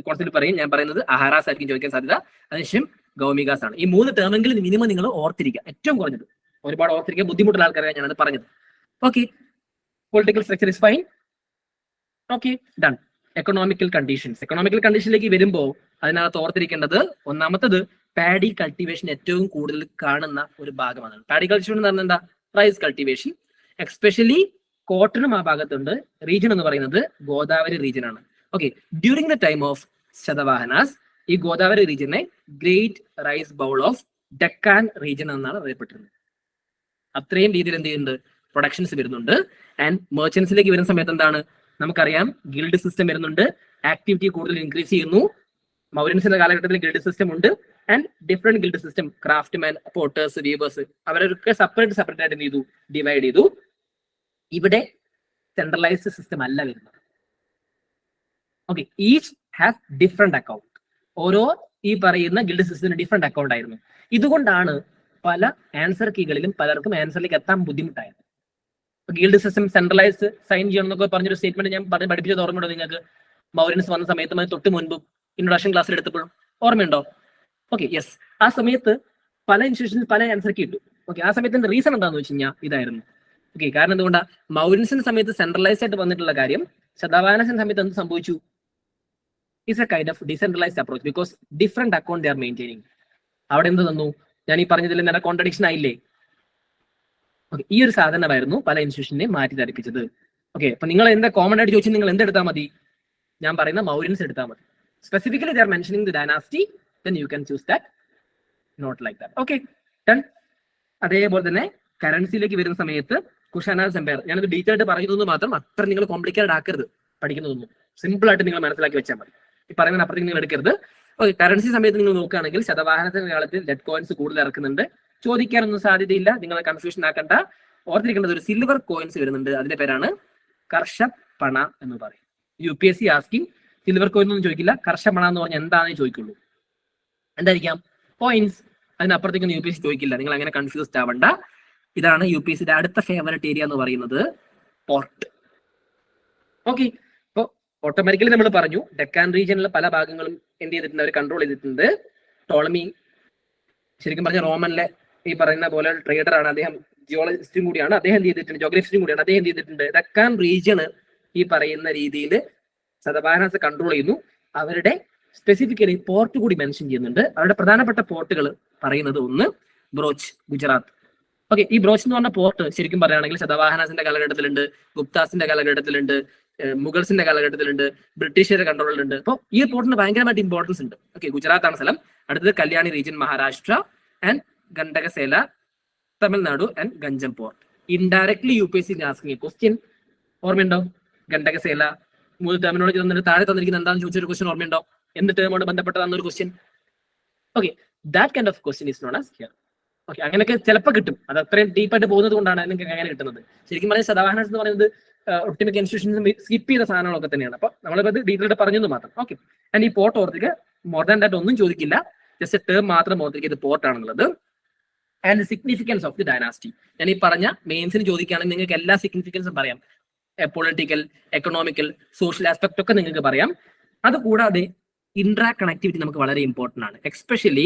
കോൺസെപ്റ്റ് പറയും, ഞാൻ പറയുന്നത് അഹാരാസ് ആയിരിക്കും ചോദിക്കാൻ സാധ്യത. അതിനുശേഷം ഗൗമികാസ് ആണ്. ഈ 3 ടേമെങ്കിലും മിനിമം നിങ്ങൾ ഓർത്തിരിക്കുക, ഏറ്റവും കുറഞ്ഞത്. ഒരുപാട് ഓർത്തിരിക്കുക ബുദ്ധിമുട്ടുള്ള ആൾക്കാരെ ഞാനത് പറഞ്ഞത്. Okay, political structure is fine. Okay, done. Economical കണ്ടീഷനിലേക്ക് വരുമ്പോൾ അതിനകത്ത് ഓർത്തിരിക്കേണ്ടത് ഒന്നാമത്തത് പാഡി കൾട്ടിവേഷൻ ഏറ്റവും കൂടുതൽ കാണുന്ന ഒരു ഭാഗമാണ്. പാഡി കൾട്ടിവേഷൻ എന്ന് പറഞ്ഞാൽ എന്താ? Rice cultivation. എക്സ്പെഷ്യലി കോട്ടണും ആ ഭാഗത്തുണ്ട്. റീജിയൻ എന്ന് പറയുന്നത് ഗോദാവരി റീജിയൻ ആണ്. Okay, during the time of Satavahanas ഈ ഗോദാവരി റീജിയനെ great rice bowl of Deccan region എന്നാണ് അറിയപ്പെട്ടിരുന്നത്. അത്രയും രീതിയിൽ എന്ത് ചെയ്യുന്നുണ്ട്? പ്രൊഡക്ഷൻസ് വരുന്നുണ്ട്. ആൻഡ് മെർച്ചൻസിലേക്ക് വരുന്ന സമയത്ത് എന്താണ് നമുക്കറിയാം? ഗിൽഡ് സിസ്റ്റം വരുന്നുണ്ട്. ആക്ടിവിറ്റി കൂടുതൽ ഇൻക്രീസ് ചെയ്യുന്നു. മൗര്യൻസിന്റെ കാലഘട്ടത്തിൽ ഗിൽഡ് സിസ്റ്റം ഉണ്ട്. And different guild system, craftsman, Potter's, weavers, അവരൊക്കെ സെപ്പറേറ്റ് ആയിട്ട് എന്ത് ചെയ്തു? ഡിവൈഡ് ചെയ്തു. ഇവിടെ സെൻട്രലൈസ്ഡ് സിസ്റ്റം അല്ല വരുന്നത്. Okay, each has different account. ഓരോ ഈ പറയുന്ന ഗിൽഡ് സിസ്റ്റത്തിന് ഡിഫറെന്റ് അക്കൗണ്ട് ആയിരുന്നു. ഇതുകൊണ്ടാണ് പല ആൻസർ കീകളിലും പലർക്കും ആൻസറിലേക്ക് എത്താൻ ബുദ്ധിമുട്ടായത്. ഗിൽഡ് സിസ്റ്റം സെൻട്രലൈസ് സൈൻ ചെയ്യണം എന്നൊക്കെ പറഞ്ഞൊരു സ്റ്റേറ്റ്മെന്റ് ഞാൻ പഠിപ്പിച്ചത് ഓർമ്മയുണ്ടോ നിങ്ങൾക്ക്? മൗര്യൻസ് വന്ന സമയത്ത് തൊട്ട് മുൻപും ഇൻട്രൊഡക്ഷൻ ക്ലാസ്സിൽ എടുത്തപ്പോഴും ഓർമ്മയുണ്ടോ? Okay, yes. ആ സമയത്ത് പല ഇൻസ്റ്റിറ്റ്യൂഷനിൽ പല ആൻസർ കിട്ടും. ഓക്കെ, ആ സമയത്തിന്റെ റീസൺ എന്താണെന്ന് വെച്ച് കഴിഞ്ഞാൽ ഇതായിരുന്നു. ഓക്കെ, കാരണം എന്തുകൊണ്ടാ? മൗര്യൻസിന്റെ സമയത്ത് സെൻട്രലൈസ്ഡ് ആയിട്ട് വന്നിട്ടുള്ള കാര്യം ശതവാഹനസിന്റെ സമയത്ത് എന്ത് സംഭവിച്ചു? It's A kind of decentralised approach because different account they are maintaining. അവിടെ എന്ത് തന്നു? ഞാൻ ഈ പറഞ്ഞതിൽ നേരെ കോൺട്രഡിക്ഷൻ ആയില്ലേ? ഓക്കെ, ഈ ഒരു സാധനമായിരുന്നു പല ഇൻസ്റ്റിറ്റ്യൂഷനെ മാറ്റി ധരിപ്പിച്ചത്. ഓക്കെ, അപ്പൊ നിങ്ങൾ എന്താ കോമൺ ആയിട്ട് ചോദിച്ചാൽ നിങ്ങൾ എന്തെടുത്താൽ മതി? ഞാൻ പറയുന്ന മൗര്യൻസ് എടുത്താൽ മതി. Specifically they are mentioning the dynasty, then you can choose that, not like that. Okay, done. അതേപോലെ തന്നെ കറൻസിയിലേക്ക് വരുന്ന സമയത്ത് കുഷാനാസ് എംപയർ, ഞാനത് ഡീറ്റെയിൽ ആയിട്ട് പറയുന്നത് മാത്രം, അത്ര നിങ്ങൾ കോംപ്ലിക്കേറ്റഡ് ആക്കരുത് പഠിക്കുന്നതൊന്നും. സിമ്പിൾ ആയിട്ട് നിങ്ങൾ മനസ്സിലാക്കി വെച്ചാൽ മതി. ഈ പറയുന്ന അപ്പുറത്തേക്ക് നിങ്ങൾ എടുക്കരുത്. ഓക്കെ, കറൻസി സമയത്ത് നിങ്ങൾ നോക്കുകയാണെങ്കിൽ ശതവാഹനത്തിന്റെ കാലത്തിൽ ഡെഡ് കോയിൻസ് കൂടുതൽ ഇറക്കുന്നുണ്ട്. ചോദിക്കാനൊന്നും സാധ്യതയില്ല, നിങ്ങളെ കൺഫ്യൂഷൻ ആക്കണ്ട. ഓർത്തിരിക്കേണ്ടത് ഒരു സിൽവർ കോയിൻസ് വരുന്നുണ്ട്, അതിന്റെ പേരാണ് കർഷപണ എന്ന് പറയും. UPSC ആസ്കിങ് സിൽവർ കോയിൻ ഒന്നും ചോദിക്കില്ല, കർഷപണ എന്ന് പറഞ്ഞാൽ എന്താണെന്ന് ചോദിക്കുള്ളൂ. എന്തായിരിക്കാം? കോയിൻസ്. അതിനപ്പുറത്തേക്കൊന്നും UPSC ചോദിക്കില്ല. നിങ്ങൾ അങ്ങനെ കൺഫ്യൂസ്ഡ് ആവണ്ട. ഇതാണ് UPSCയുടെ അടുത്ത ഫേവറേറ്റ് ഏരിയ എന്ന് പറയുന്നത്, പോർട്ട്. ഓക്കെ, അപ്പോൾ ഓട്ടോമാറ്റിക്കലി നമ്മൾ പറഞ്ഞു ഡെക്കാൻ റീജിയനിലെ പല ഭാഗങ്ങളും എന്ത് ചെയ്തിട്ടുണ്ട്, അവർ കൺട്രോൾ ചെയ്തിട്ടുണ്ട്. ടോളമി ശരിക്കും പറഞ്ഞ റോമനിലെ ഈ പറയുന്ന പോലെ ട്രേഡർ ആണ്, അദ്ദേഹം ജിയോളജിസ്റ്റും കൂടിയാണ്, അദ്ദേഹം എന്ത് ചെയ്തിട്ടുണ്ട്, ജോഗ്രഫിസ്റ്റും കൂടിയാണ്, അദ്ദേഹം എന്ത് ചെയ്തിട്ടുണ്ട്, ഡെക്കാൻ റീജിയന് ഈ പറയുന്ന രീതിയിൽ സതവാഹനാസ് കൺട്രോൾ ചെയ്യുന്നു. അവരുടെ സ്പെസിഫിക്കലി പോർട്ട് കൂടി മെൻഷൻ ചെയ്യുന്നുണ്ട്. അവരുടെ പ്രധാനപ്പെട്ട പോർട്ടുകൾ പറയുന്നത് ഒന്ന് ബ്രോച്ച്, ഗുജറാത്ത്. ഓക്കെ, ഈ ബ്രോച്ച് എന്ന് പറഞ്ഞ പോർട്ട് ശരിക്കും പറയുകയാണെങ്കിൽ ശതവാഹനാസിന്റെ കാലഘട്ടത്തിലുണ്ട്, ഗുപ്താസിന്റെ കാലഘട്ടത്തിലുണ്ട്, മുഗൾസിന്റെ കാലഘട്ടത്തിലുണ്ട്, ബ്രിട്ടീഷുകാരുടെ കൺട്രോളിലുണ്ട്. അപ്പോൾ ഈ പോർട്ടിന് ഭയങ്കരമായിട്ട് ഇമ്പോർട്ടൻസ് ഉണ്ട്. ഓക്കെ, ഗുജറാത്താണ് സ്ഥലം. അടുത്തത് Kalyani region, Maharashtra, and Gandakasela, Tamil Nadu, and Ganjam port. Indirectly UPSC asking question ഓർമ്മയുണ്ടോ? ഗണ്ഡകസേല മൂന്ന് ടെർമിനോളജി തന്നിട്ട് താഴെ തന്നിരിക്കുന്ന എന്താണെന്ന് ചോദിച്ചൊരു ക്വസ്റ്റ്യൻ ഓർമ്മയുണ്ടോ? എന്ത് ടേമോട് ബന്ധപ്പെട്ടതാണെന്നൊരു question. Okay, that kind of question is known as here. Okay, അങ്ങനെയൊക്കെ ചിലപ്പോൾ കിട്ടും. അത് അത്രയും ഡീപ്പായിട്ട് പോകുന്നത് കൊണ്ടാണ് നിങ്ങൾക്ക് അങ്ങനെ കിട്ടുന്നത്. ശരിക്കും പറഞ്ഞാൽ ശതവാഹനാസ് എന്ന് പറയുന്നത് ഒട്ടുമിക്ക ഇൻസ്റ്റിറ്റ്യൂഷൻസ് സ്കിപ്പ് ചെയ്ത സാധനങ്ങളൊക്കെ തന്നെയാണ്. അപ്പൊ നമ്മളിത് ഡീറ്റെയിൽഡ് പറഞ്ഞെന്ന് മാത്രം. ഓക്കെ, ആൻഡ് ഈ പോർട്ട് ഓർത്തിക്ക് മോർ ദാൻ ദാറ്റ് ഒന്നും ചോദിക്കില്ല, ജസ്റ്റ് ടേം മാത്രം ഓർത്തിക്ക് ഇത് പോർട്ട് ആണെന്നുള്ളത്. And significance of the dynasty, ഞാൻ ഈ പറഞ്ഞ മെയിൻസിന് ചോദിക്കുകയാണെങ്കിൽ നിങ്ങൾക്ക് എല്ലാ സിഗ്നിഫിക്കൻസും പറയാം. പൊളിറ്റിക്കൽ, എക്കണോമിക്കൽ, സോഷ്യൽ ആസ്പെക്ട് ഒക്കെ നിങ്ങൾക്ക് പറയാം. അതുകൂടാതെ ഇൻട്രാ കണക്ടിവിറ്റി നമുക്ക് വളരെ ഇമ്പോർട്ടന്റ് ആണ്. എക്സ്പെഷ്യലി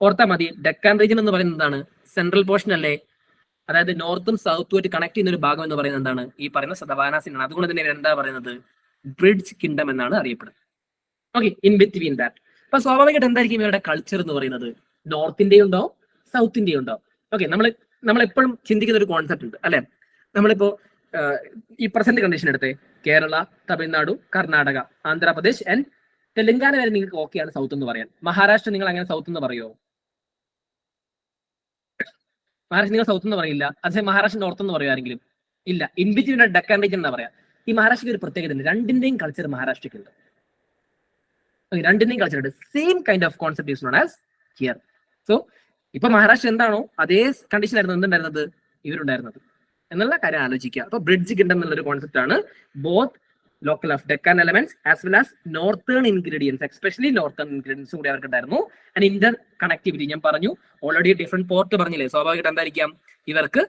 ഓർത്താൽ മതി, ഡെക്കാൻ റീജിയൻ എന്ന് പറയുന്നത് എന്താണ്, സെൻട്രൽ പോർഷൻ അല്ലേ, അതായത് നോർത്തും സൗത്തുമായിട്ട് കണക്ട് ചെയ്യുന്ന ഒരു ഭാഗം എന്ന് പറയുന്നത് എന്താണ്, ഈ പറയുന്ന ശതവാഹനാസിനാണ്. അതുകൊണ്ട് തന്നെ എന്താ പറയുന്നത്, ബ്രിഡ്ജ് കിങ്ഡം എന്നാണ് അറിയപ്പെടുന്നത്. Okay, in between that. അപ്പൊ സ്വാഭാവികമായിട്ട് എന്തായിരിക്കും ഇവരുടെ കൾച്ചർ എന്ന് പറയുന്നത്, നോർത്തിന്റെയും ഉണ്ടാവും, സൗത്തിന്റെയും ഉണ്ടാവും. ഓക്കെ, നമ്മൾ എപ്പോഴും ചിന്തിക്കുന്ന ഒരു കോൺസെപ്റ്റ് ഉണ്ട് അല്ലെ. നമ്മളിപ്പോ ഈ പ്രസന്റ് കണ്ടീഷൻ എടുത്തേ, കേരള, തമിഴ്നാടു, കർണാടക, ആന്ധ്രാപ്രദേശ് ആൻഡ് തെലങ്കാന വരെ നിങ്ങൾക്ക് ഓക്കെയാണ് സൗത്ത് എന്ന് പറയാൻ. മഹാരാഷ്ട്ര നിങ്ങൾ അങ്ങനെ സൗത്ത് എന്ന് പറയുമോ? മഹാരാഷ്ട്ര നിങ്ങൾ സൗത്ത് എന്ന് പറയില്ല. അതേ മഹാരാഷ്ട്ര നോർത്ത് എന്ന് പറയുമാരെങ്കിലും ഇല്ല. ഇൻ ബിറ്റ്വീൻ ഡെക്കാൻ റീജിയൻ എന്നാ പറയാ. ഈ മഹാരാഷ്ട്രയ്ക്ക് ഒരു പ്രത്യേകത ഉണ്ട്, രണ്ടിന്റെയും കൾച്ചർ മഹാരാഷ്ട്രയ്ക്ക് ഉണ്ട്. രണ്ടിന്റെയും കൾച്ചർ ഉണ്ട്. Same kind of concept is known as here. So ഇപ്പൊ മഹാരാഷ്ട്ര എന്താണോ അതേ കണ്ടീഷനായിരുന്നു എന്തുണ്ടായിരുന്നത്, ഇവരുണ്ടായിരുന്നത് എന്നുള്ള കാര്യം ആലോചിക്കുക. അപ്പൊ ബ്രിഡ്ജ് കിങ്ഡം എന്നുള്ളൊരു കോൺസെപ്റ്റ് ആണ്. Both local of Deccan elements as well as northern ingredients, especially northern ഇൻഗ്രീഡിയൻസും കൂടി അവർക്ക് ഉണ്ടായിരുന്നു. ആൻഡ് ഇന്റർ കണക്ടിവിറ്റി ഞാൻ പറഞ്ഞു ഓൾറെഡി, ഡിഫറെന്റ് പോർട്ട് പറഞ്ഞില്ലേ, സ്വാഭാവികമായിട്ട് എന്തായിരിക്കാം ഇവർക്ക്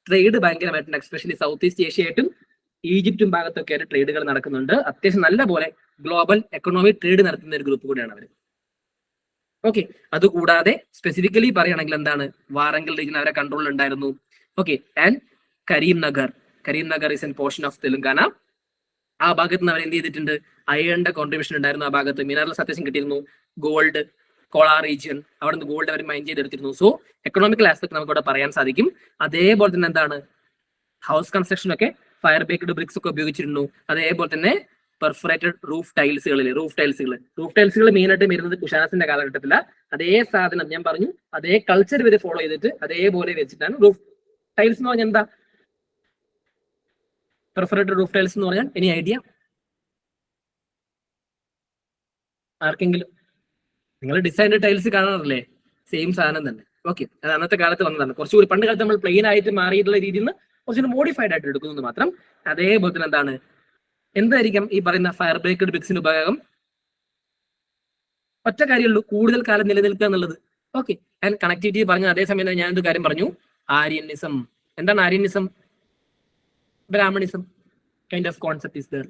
ട്രേഡ് ഭയങ്കരമായിട്ടുണ്ട്. എക്സ്പെഷ്യലി സൗത്ത് ഈസ്റ്റ് ഏഷ്യ ആയിട്ടും ഈജിപ്തും ഭാഗത്തൊക്കെ ആയിട്ട് ട്രേഡുകൾ നടക്കുന്നുണ്ട്. അത്യാവശ്യം നല്ല പോലെ ഗ്ലോബൽ എക്കണോമിക് ട്രേഡ് നടത്തുന്ന ഒരു ഗ്രൂപ്പ് കൂടിയാണ് അവർ. ഓക്കെ, അതുകൂടാതെ സ്പെസിഫിക്കലി പറയുകയാണെങ്കിൽ എന്താണ്, വാറങ്കൽ റീജിയൻ അവരെ കൺട്രോളിൽ ഉണ്ടായിരുന്നു. Okay, and Karimnagar is an portion of Telangana. ആ ഭാഗത്ത് നിന്ന് അവർ എന്ത് ചെയ്തിട്ടുണ്ട്, അയണിന്റെ കോൺട്രിബ്യൂഷൻ ഉണ്ടായിരുന്നു. ആ ഭാഗത്ത് മിനറൽസ് അത്യാവശ്യം കിട്ടിയിരുന്നു. ഗോൾഡ്, കോളാ റീജിയൻ, അവിടെ നിന്ന് ഗോൾഡ് അവർ മൈൻ ചെയ്തെടുത്തിരുന്നു. സോ എക്കണോമിക്കൽ ആസ്പെക്ട് നമുക്ക് ഇവിടെ പറയാൻ സാധിക്കും. അതേപോലെ തന്നെ എന്താണ്, ഹൗസ് കൺസ്ട്രക്ഷൻ ഒക്കെ ഫയർ ബേക്ക്ഡ് ബ്രിക്സ് ഒക്കെ ഉപയോഗിച്ചിരുന്നു. അതേപോലെ തന്നെ പെർഫറേറ്റഡ് റൂഫ് ടൈൽസുകൾ മെയിൻ ആയിട്ട് വരുന്നത് കുഷാനസിന്റെ കാലഘട്ടത്തില. അതേ സാധനം ഞാൻ പറഞ്ഞു, അതേ കൾച്ചർ ഇവര് ഫോളോ ചെയ്തിട്ട് അതേപോലെ വെച്ചിട്ടാണ് റൂഫ് ടൈൽസ് എന്ന് പറഞ്ഞാൽ എന്താ, പെർഫറേറ്റഡ് റൂഫ് ടൈൽസ് എന്ന് പറഞ്ഞാൽ എനി ഐഡിയ ആർക്കെങ്കിലും? നിങ്ങൾ ഡിസൈൻഡ് ടൈൽസ് കാണാറില്ലേ, സെയിം സാധനം തന്നെ. ഓക്കെ, അത് അന്നത്തെ കാലത്ത് വന്നതാണ്. കുറച്ചുകൂടി പണ്ട് കാലത്ത് നമ്മൾ പ്ലെയിൻ ആയിട്ട് മാറിയിട്ടുള്ള രീതിയിൽ നിന്ന് കുറച്ചുകൂടി മോഡിഫൈഡ് ആയിട്ട് എടുക്കുന്നത് മാത്രം. അതേപോലെ തന്നെ എന്താണ്, എന്തായിരിക്കും ഈ പറയുന്ന ഫയർ ബ്രേക്കഡ് ബ്രിക്സിന്റെ ഉപയോഗം? ഒറ്റ കാര്യമുള്ളൂ, കൂടുതൽ കാലം നിലനിൽക്കുക എന്നുള്ളത്. ഓക്കെ, ആൻഡ് കണക്ടിവിറ്റി പറഞ്ഞ അതേസമയം തന്നെ ഞാനൊരു കാര്യം പറഞ്ഞു, ആര്യനിസം. എന്താണ് Aryanism? Brahmanism kind of concept is there.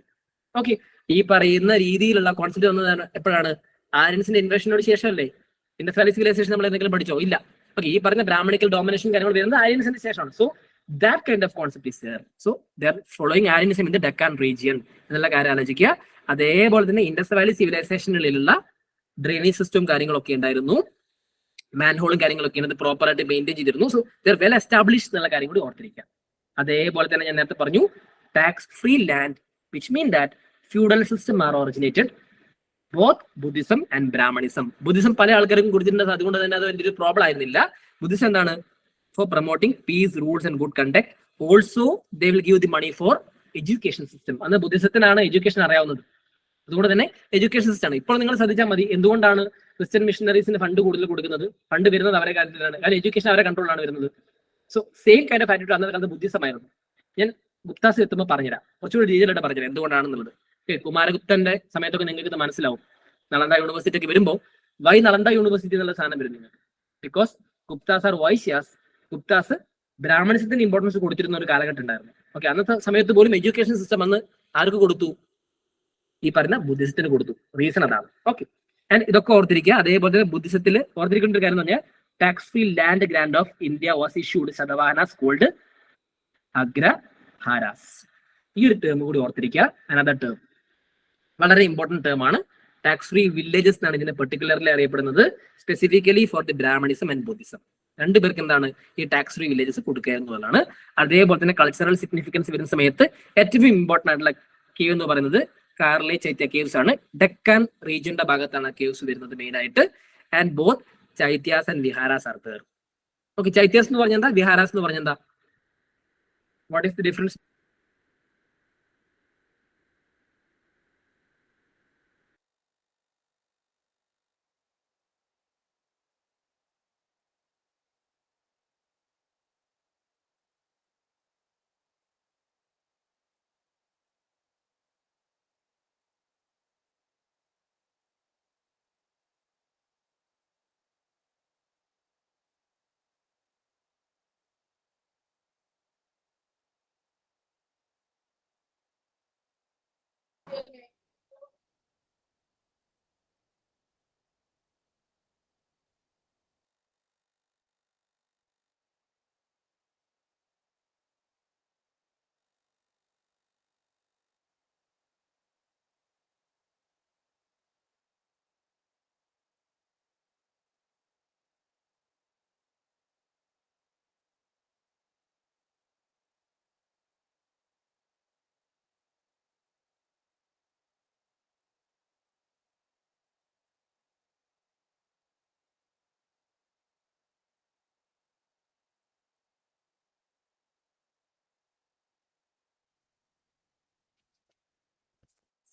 Okay, ഈ പറയുന്ന രീതിയിലുള്ള കോൺസെപ്റ്റ് വന്നതാണ് എപ്പോഴാണ്, ആര്യൻസിന്റെ ഇൻവേഷനോട് ശേഷമല്ലേ. ഇൻഡസ്ട്രിയൽ സിവിലൈസേഷൻ നമ്മൾ എന്തെങ്കിലും പഠിച്ചോ? ഇല്ല. ഓക്കെ, ഈ പറഞ്ഞ ബ്രാഹ്മണിക്കൽ ഡോമിനേഷൻ കാര്യങ്ങൾ വരുന്നത് ആര്യൻസിന്റെ ശേഷമാണ്. So that kind of concept is there. So they are following Aryanism in the Deccan region എന്നുള്ള കാര്യം ആലോചിക്കുക. അതേപോലെ തന്നെ ഇൻഡസ് വാലി സിവിലൈസേഷനിലുള്ള ഡ്രെയിനേജ് സിസ്റ്റവും കാര്യങ്ങളൊക്കെ ഉണ്ടായിരുന്നു, മാൻഹോളും കാര്യങ്ങളൊക്കെ പ്രോപ്പർ ആയിട്ട് മെയിൻറ്റെയിൻ ചെയ്തിരുന്നു. സോ ദർ വെൽ എസ്റ്റാബ്ലിഷ് എന്നുള്ള കാര്യം കൂടി ഓർത്തിരിക്കുക. അതേപോലെ തന്നെ ഞാൻ നേരത്തെ പറഞ്ഞു tax free land, which mean that feudal system are originated both Buddhism and Brahmanism. Buddhism പല ആൾക്കാർക്കും കൊടുത്തിട്ടുണ്ട്, അതുകൊണ്ട് തന്നെ അത് വലിയൊരു പ്രോബ്ലം ആയിരുന്നില്ല. ബുദ്ധിസം എന്താണ്, for promoting peace, rules and good conduct. Also they will give the money for education system. അന്ന് ബുദ്ധിസത്തിനാണ് എഡ്യൂക്കേഷൻ അറിയാവുന്നത്, അതുകൊണ്ട് തന്നെ എഡ്യൂക്കേഷൻ സിസ്റ്റം ആണ്. ഇപ്പോൾ നിങ്ങൾ ശ്രദ്ധിച്ചാൽ മതി, എന്തുകൊണ്ടാണ് ക്രിസ്ത്യൻ മിഷണറീസിന് ഫണ്ട് കൂടുതൽ കൊടുക്കുന്നത്? ഫണ്ട് വരുന്നത് അവരെ കാര്യത്തിലാണ്, കാരണം എഡ്യൂക്കേഷൻ അവരെ കൺട്രോളിലാണ് വരുന്നത്. So same kind of attitude അന്നത്തെ കാലത്ത് ബുദ്ധിസമായിരുന്നു. ഞാൻ ഗുപ്താസ് എത്തുമ്പോൾ പറഞ്ഞുതരാം, കുറച്ചുകൂടി രീതിയിലായിട്ട് പറഞ്ഞുതരാം എന്തുകൊണ്ടാണെന്നുള്ളത്. കുമാരഗുപ്തന്റെ സമയത്തൊക്കെ നിങ്ങൾക്ക് ഇത് മനസ്സിലാവും. നളന്ദ യൂണിവേഴ്സിറ്റിക്ക് വരുമ്പോൾ വൈ നളന്ദ യൂണിവേഴ്സിറ്റി എന്നുള്ള സാധനം വരും നിങ്ങൾക്ക്, ബിക്കോസ് ഗുപ്താസ് ആർ വൈശ്യാസ്. ഗുപ്താസ് ബ്രാഹ്മണിസത്തിന് ഇമ്പോർട്ടൻസ് കൊടുത്തിരുന്ന ഒരു കാലഘട്ടം ഉണ്ടായിരുന്നു. ഓക്കെ, അന്നത്തെ സമയത്ത് പോലും എഡ്യൂക്കേഷൻ സിസ്റ്റം അന്ന് ആർക്ക് കൊടുത്തു? ഈ പറയുന്ന ബുദ്ധിസത്തിന് കൊടുത്തു. റീസൺ അതാണ്. ഓക്കെ, ആൻഡ് ഇതൊക്കെ ഓർത്തിരിക്കുക. അതേപോലെ തന്നെ ബുദ്ധിസത്തിൽ ഓർത്തിരിക്കേണ്ട ഒരു കാര്യം എന്ന് പറഞ്ഞാൽ tax free land grant of India was issued Satavahanas called Agraharas. ഈ ഒരു ടേം കൂടി ഓർത്തിരിക്കുക. അനദർ ടേം, വളരെ ഇമ്പോർട്ടന്റ് ടേം ആണ്. ടാക്സ് ഫ്രീ വില്ലേജസ് എന്നാണ് ഇതിനെ പെർട്ടിക്കുലർലി അറിയപ്പെടുന്നത്, specifically for the Brahmanism and Buddhism. രണ്ടുപേർക്ക് എന്താണ് ഈ ടാക്സ് ഫ്രീ വില്ലേജസ് കൊടുക്കുക എന്നുള്ളതാണ്. അതേപോലെ തന്നെ കൾച്ചറൽ സിഗ്നിഫിക്കൻസ് വരുന്ന സമയത്ത് ഏറ്റവും ഇമ്പോർട്ടന്റ് ആയിട്ടുള്ള കേവ് എന്ന് പറയുന്നത് കാർലെ ചൈത്യ കേവ്സ് ആണ്. ഡെക്കാൻ റീജിയന്റെ ഭാഗത്താണ് കേവ്സ് വരുന്നത് മെയിൻ ആയിട്ട്. And both Chaityas and Viharas are there. Okay, Chaityas എന്ന് പറഞ്ഞാൽ എന്താ, വിഹാരാസ് എന്ന് പറഞ്ഞാൽ എന്താ? What is the difference?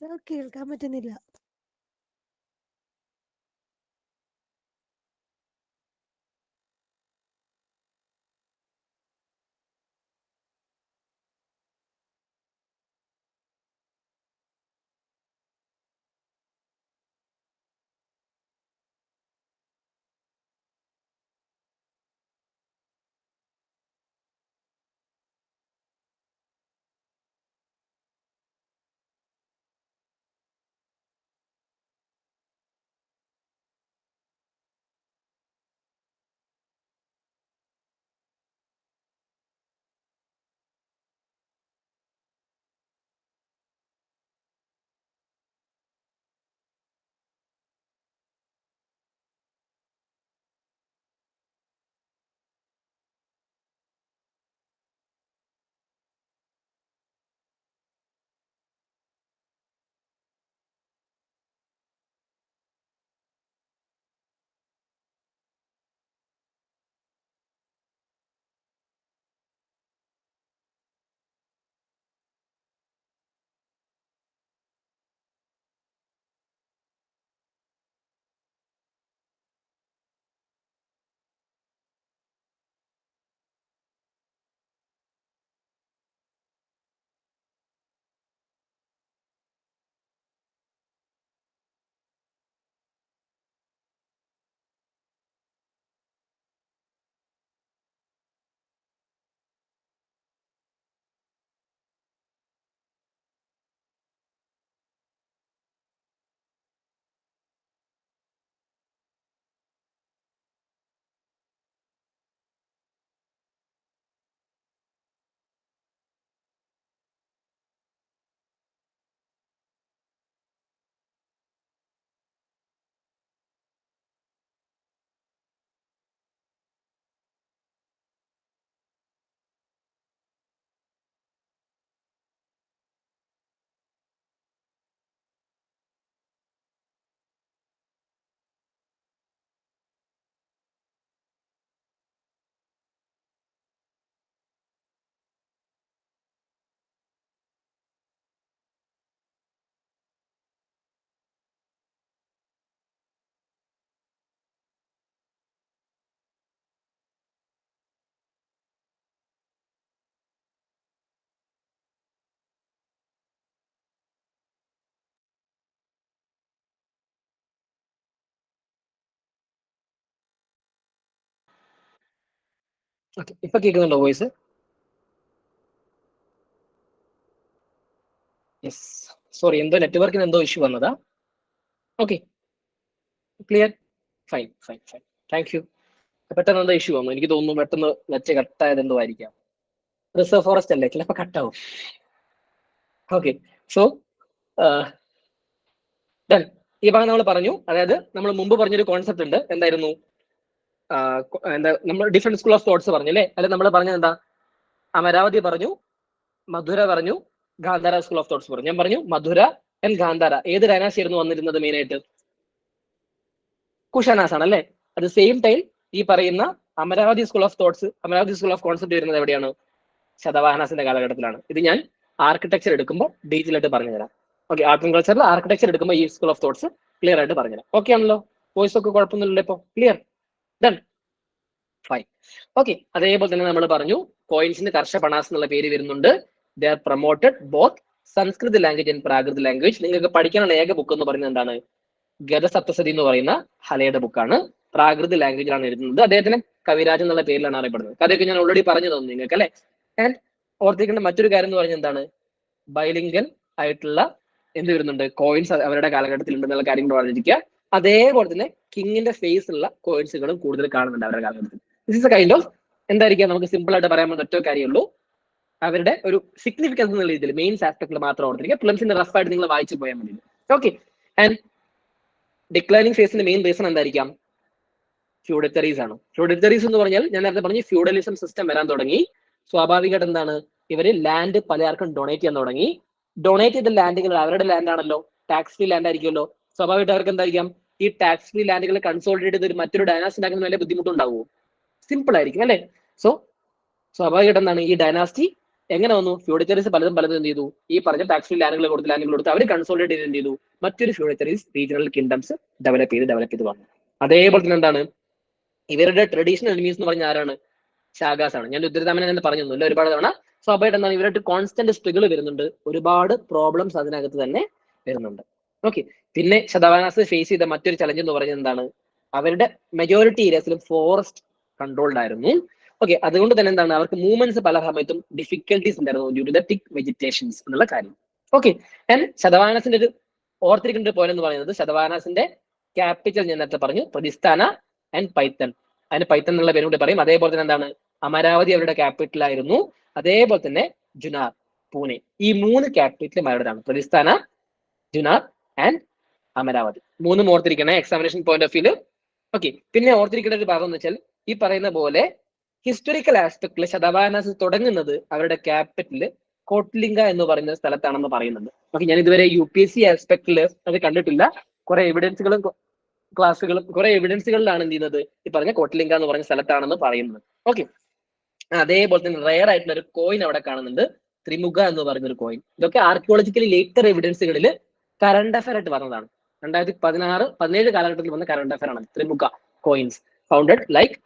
Sir കേൾക്കാൻ പറ്റുന്നില്ല. ഓക്കെ, ഇപ്പൊ കേൾക്കുന്നുണ്ടോ വോയിസ്? യെസ്, സോറി, എന്തോ നെറ്റ്വർക്കിന് എന്തോ ഇഷ്യൂ വന്നതാ. Okay, clear, fine fine fine, thank you. പെട്ടെന്ന് എന്തോ ഇഷ്യൂ വന്നു, എനിക്ക് തോന്നുന്നു പെട്ടെന്ന് നെറ്റ് കട്ടായത് എന്തോ ആയിരിക്കാം. റിസർവ് ഫോറസ്റ്റ് അല്ലേ, ചിലപ്പോൾ കട്ടാവും. Okay, so done. ഈ ഭാഗം നമ്മൾ പറഞ്ഞു, അതായത് നമ്മൾ മുമ്പ് പറഞ്ഞൊരു കോൺസെപ്റ്റ് ഉണ്ട്, എന്തായിരുന്നു? എന്താ, നമ്മൾ ഡിഫറെന്റ് സ്കൂൾ ഓഫ് തോട്ട്സ് പറഞ്ഞു അല്ലേ? അല്ലെ നമ്മൾ പറഞ്ഞത് എന്താ? അമരാവതി പറഞ്ഞു, മധുര പറഞ്ഞു, ഗാന്ധാര സ്കൂൾ ഓഫ് തോട്ട്സ് പറഞ്ഞു. ഞാൻ പറഞ്ഞു മധുര ആൻഡ് ഗാന്ധാര ഏത് ഡൈനാസ്റ്റി ആയിരുന്നു വന്നിരുന്നത് മെയിൻ ആയിട്ട്? കുഷാനാസ് ആണ് അല്ലേ? അറ്റ് ദ സെയിം ടൈം ഈ പറയുന്ന Amaravati school of thoughts, Amaravati school of concept വരുന്നത് എവിടെയാണ്? ശതവാഹനാസിന്റെ കാലഘട്ടത്തിലാണ്. ഇത് ഞാൻ ആർക്കിടെക്ചർ എടുക്കുമ്പോൾ ഡീറ്റെയിൽ ആയിട്ട് പറഞ്ഞുതരാം. ഓക്കെ, ആർട്ട് ആൻഡ് കൾച്ചറിൽ ആർക്കിടെക്ചർ എടുക്കുമ്പോൾ ഈ സ്കൂൾ ഓഫ് തോട്ട്സ് ക്ലിയർ ആയിട്ട് പറഞ്ഞുതരാം. ഓക്കെ ആണല്ലോ? വോയിസ് ഒക്കെ കുഴപ്പമൊന്നുമില്ലല്ലോ ഇപ്പൊ? Clear, done, fine. ഓക്കെ, അതേപോലെ തന്നെ നമ്മൾ പറഞ്ഞു കോയിൻസിന് കർഷപണാസ് എന്നുള്ള പേര് വരുന്നുണ്ട്. ദേ ആർ പ്രൊമോട്ടഡ് ബോത്ത് സംസ്കൃത ലാംഗ്വേജ് ആൻഡ് പ്രാകൃത ലാംഗ്വേജ്. നിങ്ങൾക്ക് പഠിക്കാനുള്ള ഏക ബുക്ക് എന്ന് പറയുന്നത് എന്താണ്? ഗതസപ്തസതി എന്ന് പറയുന്ന ഹലയുടെ ബുക്കാണ്. പ്രാകൃത ലാംഗ്വേജിലാണ് എഴുതുന്നത്. അദ്ദേഹത്തിന് കവിരാജ് എന്നുള്ള പേരിലാണ് അറിയപ്പെടുന്നത്. കഥയൊക്കെ ഞാൻ ഓൾറെഡി പറഞ്ഞു തന്നു നിങ്ങൾക്ക് അല്ലെ? ആൻഡ് ഓർത്തിരിക്കേണ്ട മറ്റൊരു കാര്യം എന്ന് പറഞ്ഞാൽ എന്താണ്? ബൈലിംഗൽ ആയിട്ടുള്ള എന്ത് വരുന്നുണ്ട്? കോയിൻസ് അവരുടെ കാലഘട്ടത്തിൽ ഉണ്ടെന്നുള്ള കാര്യങ്ങൾ പറഞ്ഞിരിക്കുക. അതേപോലെ തന്നെ കിങ്ങിന്റെ ഫേസ് ഉള്ള കോയിൻസുകളും കൂടുതൽ കാണുന്നുണ്ട് അവരുടെ കാലഘട്ടത്തിൽ. This is A kind of എന്തായിരിക്കാം, നമുക്ക് സിമ്പിൾ ആയിട്ട് പറയാൻ പറ്റുന്ന ഒറ്റ കാര്യമുള്ളൂ, അവരുടെ ഒരു സിഗ്നിഫിക്കൻസ് എന്നുള്ള രീതിയിൽ മെയിൻസ് ആസ്പെക്ടിൽ മാത്രം ഓർത്തിരിക്കുക. പ്ലംസിന്റെ റഫ് ആയിട്ട് നിങ്ങൾ വായിച്ചു പോയാൽ മതി. ഓക്കെ, ആൻഡ് ഡിക്ലൈനിങ് ഫേസിന്റെ മെയിൻ റീസൺ എന്തായിരിക്കാം? ഫ്യൂഡറ്ററീസ് ആണ്. ഫ്യൂഡറ്ററീസ് എന്ന് പറഞ്ഞാൽ ഞാൻ നേരത്തെ പറഞ്ഞു ഫ്യൂഡലിസം സിസ്റ്റം വരാൻ തുടങ്ങി. സ്വാഭാവികമായിട്ട് എന്താണ്, ഇവര് ലാൻഡ് പലർക്കും ഡൊണേറ്റ് ചെയ്യാൻ തുടങ്ങി. ഡൊണേറ്റ് ചെയ്ത ലാൻഡുകൾ അവരുടെ ലാൻഡ് ആണല്ലോ, ടാക്സ് ഫ്രീ ലാൻഡ് ആയിരിക്കുമല്ലോ. സ്വാഭാവികമായിട്ട് അവർക്ക് എന്തായിരിക്കാം, ഈ ടാക്സ് ഫ്രീ ലാൻഡുകൾ കൺസോളിഡേറ്റ് ചെയ്ത് മറ്റൊരു ഡൈനാസ്റ്റി ഉണ്ടാക്കുന്ന വലിയ ബുദ്ധിമുട്ടുണ്ടാവുമോ? സിമ്പിൾ ആയിരിക്കും അല്ലെ? സോ സ്വാഭാവികമായിട്ട് എന്താണ്, ഈ ഡൈനാസ്റ്റി എങ്ങനെ വന്നു? ഫ്യൂഡറ്ററീസ് പലതും എന്ത് ചെയ്തു? ഈ പറഞ്ഞ ടാക്സ് ഫ്രീ ലാൻഡുകൾ കൊടുത്ത് അവർ കൺസോളിഡേറ്റ് ചെയ്ത് എന്ത് ചെയ്തു? മറ്റൊരു ഫ്യൂഡറ്ററീസ് റീജിയണൽ കിങ്ഡംസ് ഡെവലപ്പ് ചെയ്ത് വന്നു. അതേപോലെ തന്നെ എന്താണ്, ഇവരുടെ ട്രഡീഷണൽ എനിമീസ് എന്ന് പറഞ്ഞ ആരാണ്? ശാഖാസ് ആണ്. ഞാൻ രുദ്രതാമനെ തന്നെ പറഞ്ഞു തന്നില്ല ഒരുപാട് തവണ. സ്വാഭാവികമായിട്ട് എന്താണ്, ഇവരായിട്ട് കോൺസ്റ്റന്റ് സ്ട്രഗിൾ വരുന്നുണ്ട്, ഒരുപാട് പ്രോബ്ലംസ് അതിനകത്ത് തന്നെ വരുന്നുണ്ട്. ഓക്കെ, പിന്നെ ശതവാഹനാസ് ഫേസ് ചെയ്ത മറ്റൊരു ചലഞ്ച് എന്ന് പറയുന്നത് എന്താണ്? അവരുടെ മെജോറിറ്റി ഏരിയസിലും ഫോറസ്റ്റ് കൺട്രോൾഡ് ആയിരുന്നു. ഓക്കെ, അതുകൊണ്ട് തന്നെ എന്താണ്, അവർക്ക് മൂവ്മെന്റ്സ് പല സമയത്തും ഡിഫിക്കൽട്ടീസ് ഉണ്ടായിരുന്നു due to the thick vegetations എന്നുള്ള കാര്യം. ഓക്കെ, ആൻഡ് ശതവാഹനാസിന്റെ ഒരു ഓർത്തിരിക്കേണ്ട ഒരു പോയിന്റ് എന്ന് പറയുന്നത്, ശതവാഹനാസിന്റെ ക്യാപിറ്റൽ ഞാൻ നേരത്തെ പറഞ്ഞു പ്രതിസ്ഥാന ആൻഡ് പൈത്തൺ. അതിന് പൈത്തൺ എന്നുള്ള പേരും കൂടി പറയും. അതേപോലെ തന്നെ എന്താണ്, അമരാവതി അവരുടെ ക്യാപിറ്റൽ ആയിരുന്നു. അതേപോലെ തന്നെ ജുനാർ, പൂനെ, ഈ 3 ക്യാപിറ്റലും അവരുടെതാണ്. പ്രതിസ്ഥാന, ജുനാർ ആൻഡ് അമരാവതി. 3 ഓർത്തിരിക്കണേ എക്സാമിനേഷൻ പോയിന്റ് ഓഫ് വ്യൂല്. ഓക്കെ, പിന്നെ ഓർത്തിരിക്കേണ്ട ഒരു ഭാഗം എന്ന് വെച്ചാൽ ഈ പറയുന്ന പോലെ ഹിസ്റ്റോറിക്കൽ ആസ്പെക്ടില് ശതവാഹനാസ് തുടങ്ങുന്നത് അവരുടെ ക്യാപിറ്റല് കോട്ട്ലിംഗ എന്ന് പറയുന്ന സ്ഥലത്താണെന്ന് പറയുന്നുണ്ട്. ഓക്കെ, ഞാൻ ഇതുവരെ UPSC ആസ്പെക്ടില് അത് കണ്ടിട്ടില്ല. കുറെ എവിഡൻസുകളും ക്ലാസ്സുകളും കുറെ എവിഡൻസുകളിലാണ് എന്ത് ചെയ്യുന്നത്, ഈ പറഞ്ഞ കോട്ട്ലിംഗ എന്ന് പറഞ്ഞ സ്ഥലത്താണെന്ന് പറയുന്നത്. ഓക്കെ, അതേപോലെ തന്നെ റയർ ആയിട്ടുള്ള ഒരു കോയിൻ അവിടെ കാണുന്നുണ്ട്, ത്രിമുഖ എന്ന് പറയുന്ന ഒരു കോയിൻ. ഇതൊക്കെ ആർക്കിയോളജിക്കലി ലേറ്റർ എവിഡൻസുകളിൽ കറണ്ട് അഫയർ ആയിട്ട് പറഞ്ഞതാണ്. 2016-17 കാലഘട്ടത്തിൽ വന്ന കറണ്ട് അഫയർ ആണ് ത്രിമുഖ കോയിൻസ്. ഫൗണ്ടഡ് ലൈക്ക്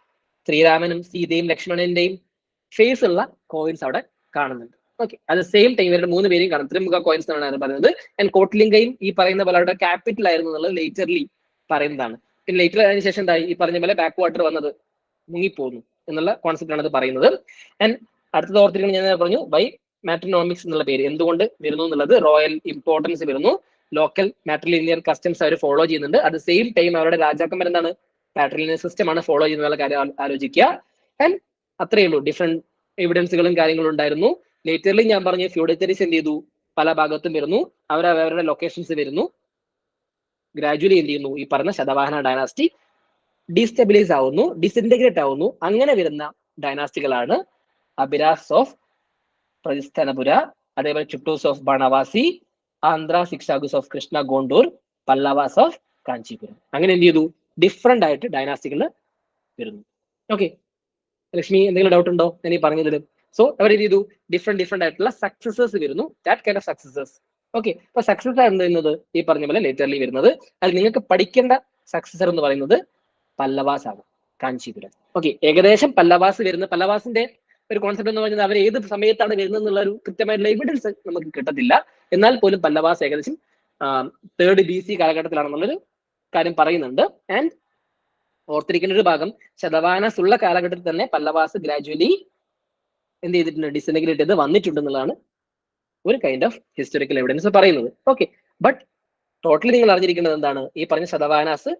ശ്രീരാമനും സീതയും ലക്ഷ്മണന്റെയും ഫേസ് ഉള്ള കോയിൻസ് അവിടെ കാണുന്നുണ്ട്. ഓക്കെ, അത് സെയിം ടൈം ഇവരുടെ 3 പേരെയും കാണും, ത്രിമുഖ കോയിൻസ് എന്നാണ് പറയുന്നത്. ആൻഡ് കോട്ട്ലിംഗയും ഈ പറയുന്ന പോലെ അവരുടെ ക്യാപിറ്റൽ ആയിരുന്നു എന്നുള്ളത് ലേറ്റർലി പറയുന്നതാണ്. പിന്നെ ലേറ്റർ അതിനുശേഷം എന്തായി, ഈ പറഞ്ഞ പോലെ ബാക്ക് വാട്ടർ വന്നത് മുങ്ങിപ്പോകുന്നു എന്നുള്ള കോൺസെപ്റ്റ് ആണ് അത് പറയുന്നത്. ആൻഡ് അടുത്തത് ഓർത്തിരിക്കണം, ഞാൻ പറഞ്ഞു ബൈ മാട്രിനോമിക്സ് എന്നുള്ള പേര് എന്തുകൊണ്ട് വരുന്നു എന്നുള്ളത്, റോയൽ ഇമ്പോർട്ടൻസ് വരുന്നു, ലോക്കൽ മാട്രിലിനിയർ കസ്റ്റംസ് അവർ ഫോളോ ചെയ്യുന്നുണ്ട്. അറ്റ് സെയിം ടൈം അവരുടെ രാജാക്കന്മാർ എന്താണ്, പാട്രിലിനിയർ സിസ്റ്റം ആണ് ഫോളോ ചെയ്യുന്ന കാര്യം ആലോചിക്കുക. ആൻഡ് അത്രയേ ഉള്ളൂ, ഡിഫറെന്റ് എവിഡൻസുകളും കാര്യങ്ങളും ഉണ്ടായിരുന്നു. ലേറ്റർലി ഞാൻ പറഞ്ഞ ഫ്യൂഡറ്ററീസ് എന്ത് ചെയ്തു, പല ഭാഗത്തും വരുന്നു, അവരുടെ ലൊക്കേഷൻസ് വരുന്നു. ഗ്രാജുവലി എന്ത് ചെയ്യുന്നു, ഈ പറഞ്ഞ ശതവാഹന ഡൈനാസ്റ്റി ഡീസ്റ്റെബിലൈസ് ആവുന്നു, ഡിസിൻറ്റഗ്രേറ്റ് ആവുന്നു. അങ്ങനെ വരുന്ന ഡൈനാസ്റ്റികളാണ് അഭിരാസ് ഓഫ് പ്രതിസ്ഥാനപുര, അതേപോലെ ചുട്ടൂസ് ഓഫ് ബണവാസി, ആന്ധ്ര ശിക്ഷാഗുസ് ഓഫ് കൃഷ്ണ ഗോണ്ടൂർ, പല്ലവാസ് ഓഫ് കാഞ്ചീപുരം. അങ്ങനെ എന്ത് ചെയ്തു, ഡിഫറെന്റ് ആയിട്ട് ഡൈനാസ്റ്റികൾ വരുന്നു. ഓക്കെ, ലക്ഷ്മി എന്തെങ്കിലും ഡൗട്ട് ഉണ്ടോ ഞാൻ ഈ പറഞ്ഞതിൽ? സോ അവർ എന്ത് ചെയ്തു, ഡിഫറെന്റ് ആയിട്ടുള്ള സക്സസേഴ്സ് വരുന്നു, that kind of successors. Okay, അപ്പൊ സക്സസ് ആണ് ചെയ്യുന്നത് ഈ പറഞ്ഞ പോലെ ലേറ്റർലി വരുന്നത്. അത് നിങ്ങൾക്ക് പഠിക്കേണ്ട സക്സസർ എന്ന് പറയുന്നത് പല്ലവാസ് ആണ്, കാഞ്ചീപുരം. ഓക്കെ, ഏകദേശം പല്ലവാസ് വരുന്ന, പല്ലവാസിന്റെ ഒരു കോൺസെപ്റ്റ് എന്ന് പറയുന്നത് അവർ ഏത് സമയത്താണ് വരുന്നത് എന്നുള്ള ഒരു കൃത്യമായിട്ടുള്ള എവിഡൻസ് നമുക്ക് കിട്ടത്തില്ല. എന്നാൽ പോലും പല്ലവാസ് ഏകദേശം 3rd BC കാലഘട്ടത്തിലാണെന്നുള്ളൊരു കാര്യം പറയുന്നുണ്ട്. ആൻഡ് ഓർത്തിരിക്കേണ്ട ഒരു ഭാഗം, ശതവാഹനസ് ഉള്ള കാലഘട്ടത്തിൽ തന്നെ പല്ലവാസ് ഗ്രാജുവലി എന്ത് ചെയ്തിട്ടുണ്ട്, ഡിസിൻറ്റഗ്രേറ്റ് ചെയ്ത് വന്നിട്ടുണ്ടെന്നുള്ളതാണ് ഒരു കൈൻഡ് ഓഫ് ഹിസ്റ്റോറിക്കൽ എവിഡൻസ് പറയുന്നത്. ഓക്കെ, ബട്ട് ടോട്ടലി നിങ്ങൾ അറിഞ്ഞിരിക്കേണ്ടത് എന്താണ്, ഈ പറഞ്ഞ ശതവാഹനാസ്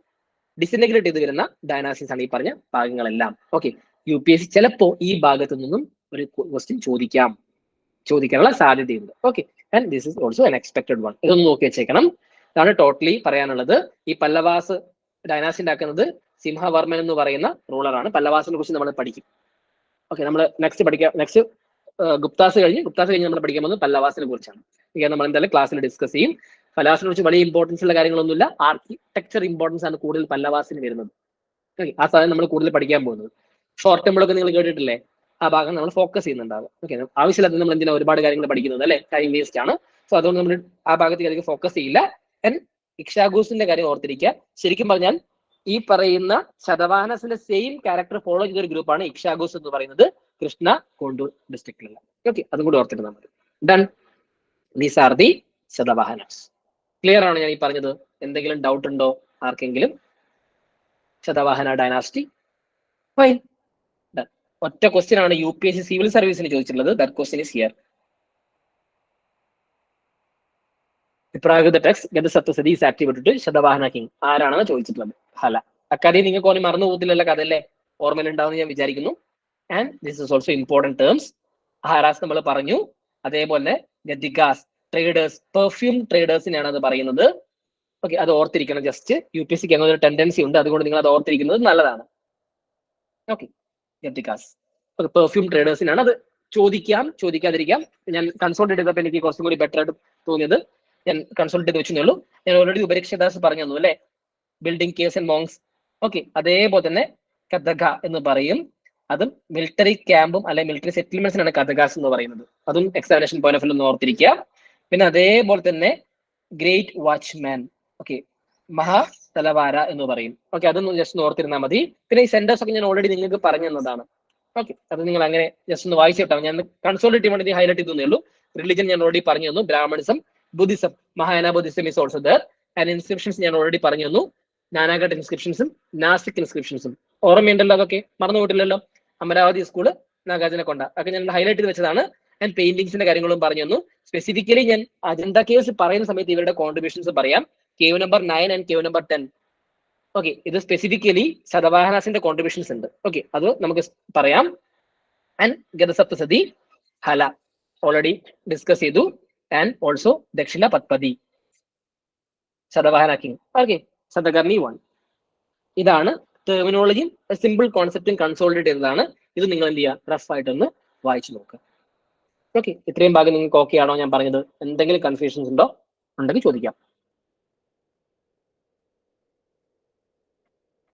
ഡിസിൻറ്റഗ്രേറ്റ് ചെയ്ത് വരുന്ന ഡൈനാസിസ് ആണ് ഈ പറഞ്ഞ ഭാഗങ്ങളെല്ലാം. ഓക്കെ, UPSC ചിലപ്പോ ഈ ഭാഗത്തു നിന്നും ഒരു ക്വസ്റ്റ്യൻ ചോദിക്കാനുള്ള സാധ്യതയുണ്ട്. Okay, and this is also an expected one. ഇതൊന്ന് നോക്കി വെച്ചേക്കണം. ഇതാണ് ടോട്ടലി പറയാനുള്ളത്. ഈ പല്ലവാസ് ഡൈനാസി ഉണ്ടാക്കുന്നത് സിംഹവർമ്മൻ എന്ന് പറയുന്ന റൂളറാണ്. പല്ലവാസിനെ കുറിച്ച് നമ്മൾ പഠിക്കും. ഓക്കെ, നമ്മൾ നെക്സ്റ്റ് ഗുപ്താസ് കഴിഞ്ഞ് നമ്മൾ പഠിക്കാൻ പോകുന്നത് പല്ലവാസിനെ കുറിച്ചാണ്. നമ്മൾ എന്തായാലും ക്ലാസ്സിൽ ഡിസ്കസ് ചെയ്യും. പല്ലവാസിനെ കുറിച്ച് വലിയ ഇമ്പോർട്ടൻസ് ഉള്ള കാര്യങ്ങളൊന്നുമില്ല. ആർക്കിടെക്ചർ ഇമ്പോർട്ടൻസ് ആണ് കൂടുതൽ പല്ലവാസിന് വരുന്നത്. ഓക്കെ, ആ സാധനം നമ്മൾ കൂടുതൽ പഠിക്കാൻ പോകുന്നത്. ഷോർട്ട് ടെമ്പിളൊക്കെ നിങ്ങൾ കേട്ടിട്ടില്ലേ, ആ ഭാഗം നമ്മൾ ഫോക്കസ് ചെയ്യുന്നുണ്ടാവും. ഓക്കെ, ആവശ്യമില്ലാത്ത നമ്മൾ എന്തിനാ ഒരുപാട് കാര്യങ്ങൾ പഠിക്കുന്നത് അല്ലെ, ടൈം വേസ്റ്റ് ആണ്. സോ അതുകൊണ്ട് നമ്മൾ ആ ഭാഗത്തേക്ക് അധികം ഫോക്കസ് ചെയ്യില്ല. ആൻഡ് ഇക്ഷാഗൂസിന്റെ കാര്യം ഓർത്തിരിക്കുക. ശരിക്കും പറഞ്ഞാൽ ഈ പറയുന്ന ശതവാഹനസിന്റെ സെയിം ക്യാരക്ടർ ഫോളോ ചെയ്ത ഒരു ഗ്രൂപ്പാണ് ഇക്ഷാഗൂസ് എന്ന് പറയുന്നത്, കൃഷ്ണ കോണ്ടൂർ ഡിസ്ട്രിക്റ്റിലുള്ള. ഓക്കെ, അതും കൂടി ഓർത്തിട്ട് നമ്മൾ done. These are the Satavahanas. Clear ആണോ ഞാൻ ഈ പറഞ്ഞത്? എന്തെങ്കിലും ഡൗട്ട് ഉണ്ടോ ആർക്കെങ്കിലും? Satavahana dynasty fine. ഒറ്റ ക്വസ്റ്റ്യൻ ആണ് UPSC സിവിൽ സർവീസിന് ചോദിച്ചിട്ടുള്ളത്. That question is here. Prakrit text Gathasaptashati is activated to Satavahana king. ആരാണെന്ന് ചോദിച്ചിട്ടുള്ളത്? ഹല. അക്കാര്യം നിങ്ങൾക്ക് ഓനെ മറന്നു പോകത്തില്ലല്ലോ, കഥയല്ലേ, ഓർമ്മയിലുണ്ടാവുമെന്ന് ഞാൻ വിചാരിക്കുന്നു. And this is also important terms. ഹാരാസ് നമ്മൾ പറഞ്ഞു. അതേപോലെ ഗതികാസ്, ട്രേഡേഴ്സ്, പെർഫ്യൂം ട്രേഡേഴ്സിനാണ് അത് പറയുന്നത്. ഓക്കെ, അത് ഓർത്തിരിക്കണം. ജസ്റ്റ് UPSCക്ക് അങ്ങനെ ഒരു ടെൻഡൻസി ഉണ്ട്, അതുകൊണ്ട് നിങ്ങൾ അത് ഓർത്തിരിക്കുന്നത് നല്ലതാണ്. ഓക്കെ, ഗതികാസ് പെർഫ്യൂം ട്രേഡേഴ്സിനാണ്. അത് ചോദിക്കാതിരിക്കാം. ഞാൻ കൺസോൾട്ട് ചെയ്തപ്പോൾ എനിക്ക് കുറച്ചും കൂടി ബെറ്റർ ആയിട്ട് തോന്നിയത് ഞാൻ കൺസോൾട്ട് ചെയ്ത് വെച്ചേ ഉള്ളൂ. ഞാൻ ഓൾറെഡി ഉപരിക്ഷദാസ് പറഞ്ഞു തന്നു അല്ലെ, building case and monks. Okay, അതേപോലെ തന്നെ കഥക എന്ന് പറയും. അതും മിലിറ്ററി ക്യാമ്പും അല്ലെ മിലിറ്ററി സെറ്റിൽമെന്റ്സിനാണ് കഥകാസ് എന്ന് പറയുന്നത്. അതും എക്സാമിനേഷൻ പോയിന്റ് ഓഫ് വ്യൂ ഒന്ന് ഓർത്തിരിക്കുക. പിന്നെ അതേപോലെ തന്നെ ഗ്രേറ്റ് വാച്ച്മാൻ, ഓക്കെ, മഹാ തലവാര എന്ന് പറയും. ഓക്കെ, അതൊന്ന് ജസ്റ്റ് ഒന്ന് ഓർത്തിരുന്നാൽ മതി. പിന്നെ ഈ സെന്റേഴ്സ് ഒക്കെ ഞാൻ ഓൾറെഡി നിങ്ങൾക്ക് പറഞ്ഞു തന്നതാണ്. ഓക്കെ, അത് നിങ്ങൾ അങ്ങനെ ജസ്റ്റ് ഒന്ന് വായിച്ചിട്ടാണ്. ഞാൻ കൺസോൾട്ട് വേണ്ടി ഹൈലൈറ്റ് ചെയ്തേ ഉള്ളൂ. റിലിജൻ ഞാൻ ഓൾറെഡി പറഞ്ഞു തന്നു. Brahmanism, Buddhism, Mahayana Buddhism is also there. And inscriptions ഞാൻ ഓൾറെഡി പറഞ്ഞു തന്നു. നാനാഘട്ട് ഇൻസ്ക്രിപ്ഷൻസും നാസിക് ഇൻസ്ക്രിപ്ഷൻസും ഓർമ്മയുണ്ടല്ലോ, അതൊക്കെ മറന്നു പോയിട്ടില്ലല്ലോ. അമരാവതി സ്കൂള്, നാഗാർജുനകൊണ്ട ഒക്കെ ഞാൻ ഹൈലൈറ്റ് ചെയ്ത് വെച്ചതാണ്. ആൻഡ് പെയിന്റിങ്സിന്റെ കാര്യങ്ങളും പറഞ്ഞു തന്നു. സ്പെസിഫിക്കലി ഞാൻ അജന്ത കേവ്സ് പറയുന്ന സമയത്ത് ഇവരുടെ കോൺട്രിബ്യൂഷൻസ് പറയാം. Cave number 9 and cave number 10. Okay, ഇത് സ്പെസിഫിക്കലി ശതവാഹനാസിന്റെ കോൺട്രിബ്യൂഷൻസ് ഉണ്ട്. ഓക്കെ, അത് നമുക്ക് പറയാം. And Gathasaptasati, Hala already discuss ചെയ്തു. And also Dakshinapathapati, Satavahana king. Okay, Satakarni 1. ഇതാണ് ടെർമിനോളജിയും സിമ്പിൾ കോൺസെപ്റ്റും കൺസോൾട്ടേറ്റ് ചെയ്തതാണ്. ഇത് നിങ്ങൾ എന്ത് ചെയ്യുക, റഫ് ആയിട്ടൊന്ന് വായിച്ചു നോക്കുക. ഓക്കെ, ഇത്രയും ഭാഗം നിങ്ങൾക്ക് ഓക്കെ ആണോ ഞാൻ പറഞ്ഞത്? എന്തെങ്കിലും കൺഫ്യൂഷൻസ് ഉണ്ടോ? ഉണ്ടെങ്കിൽ ചോദിക്കാം.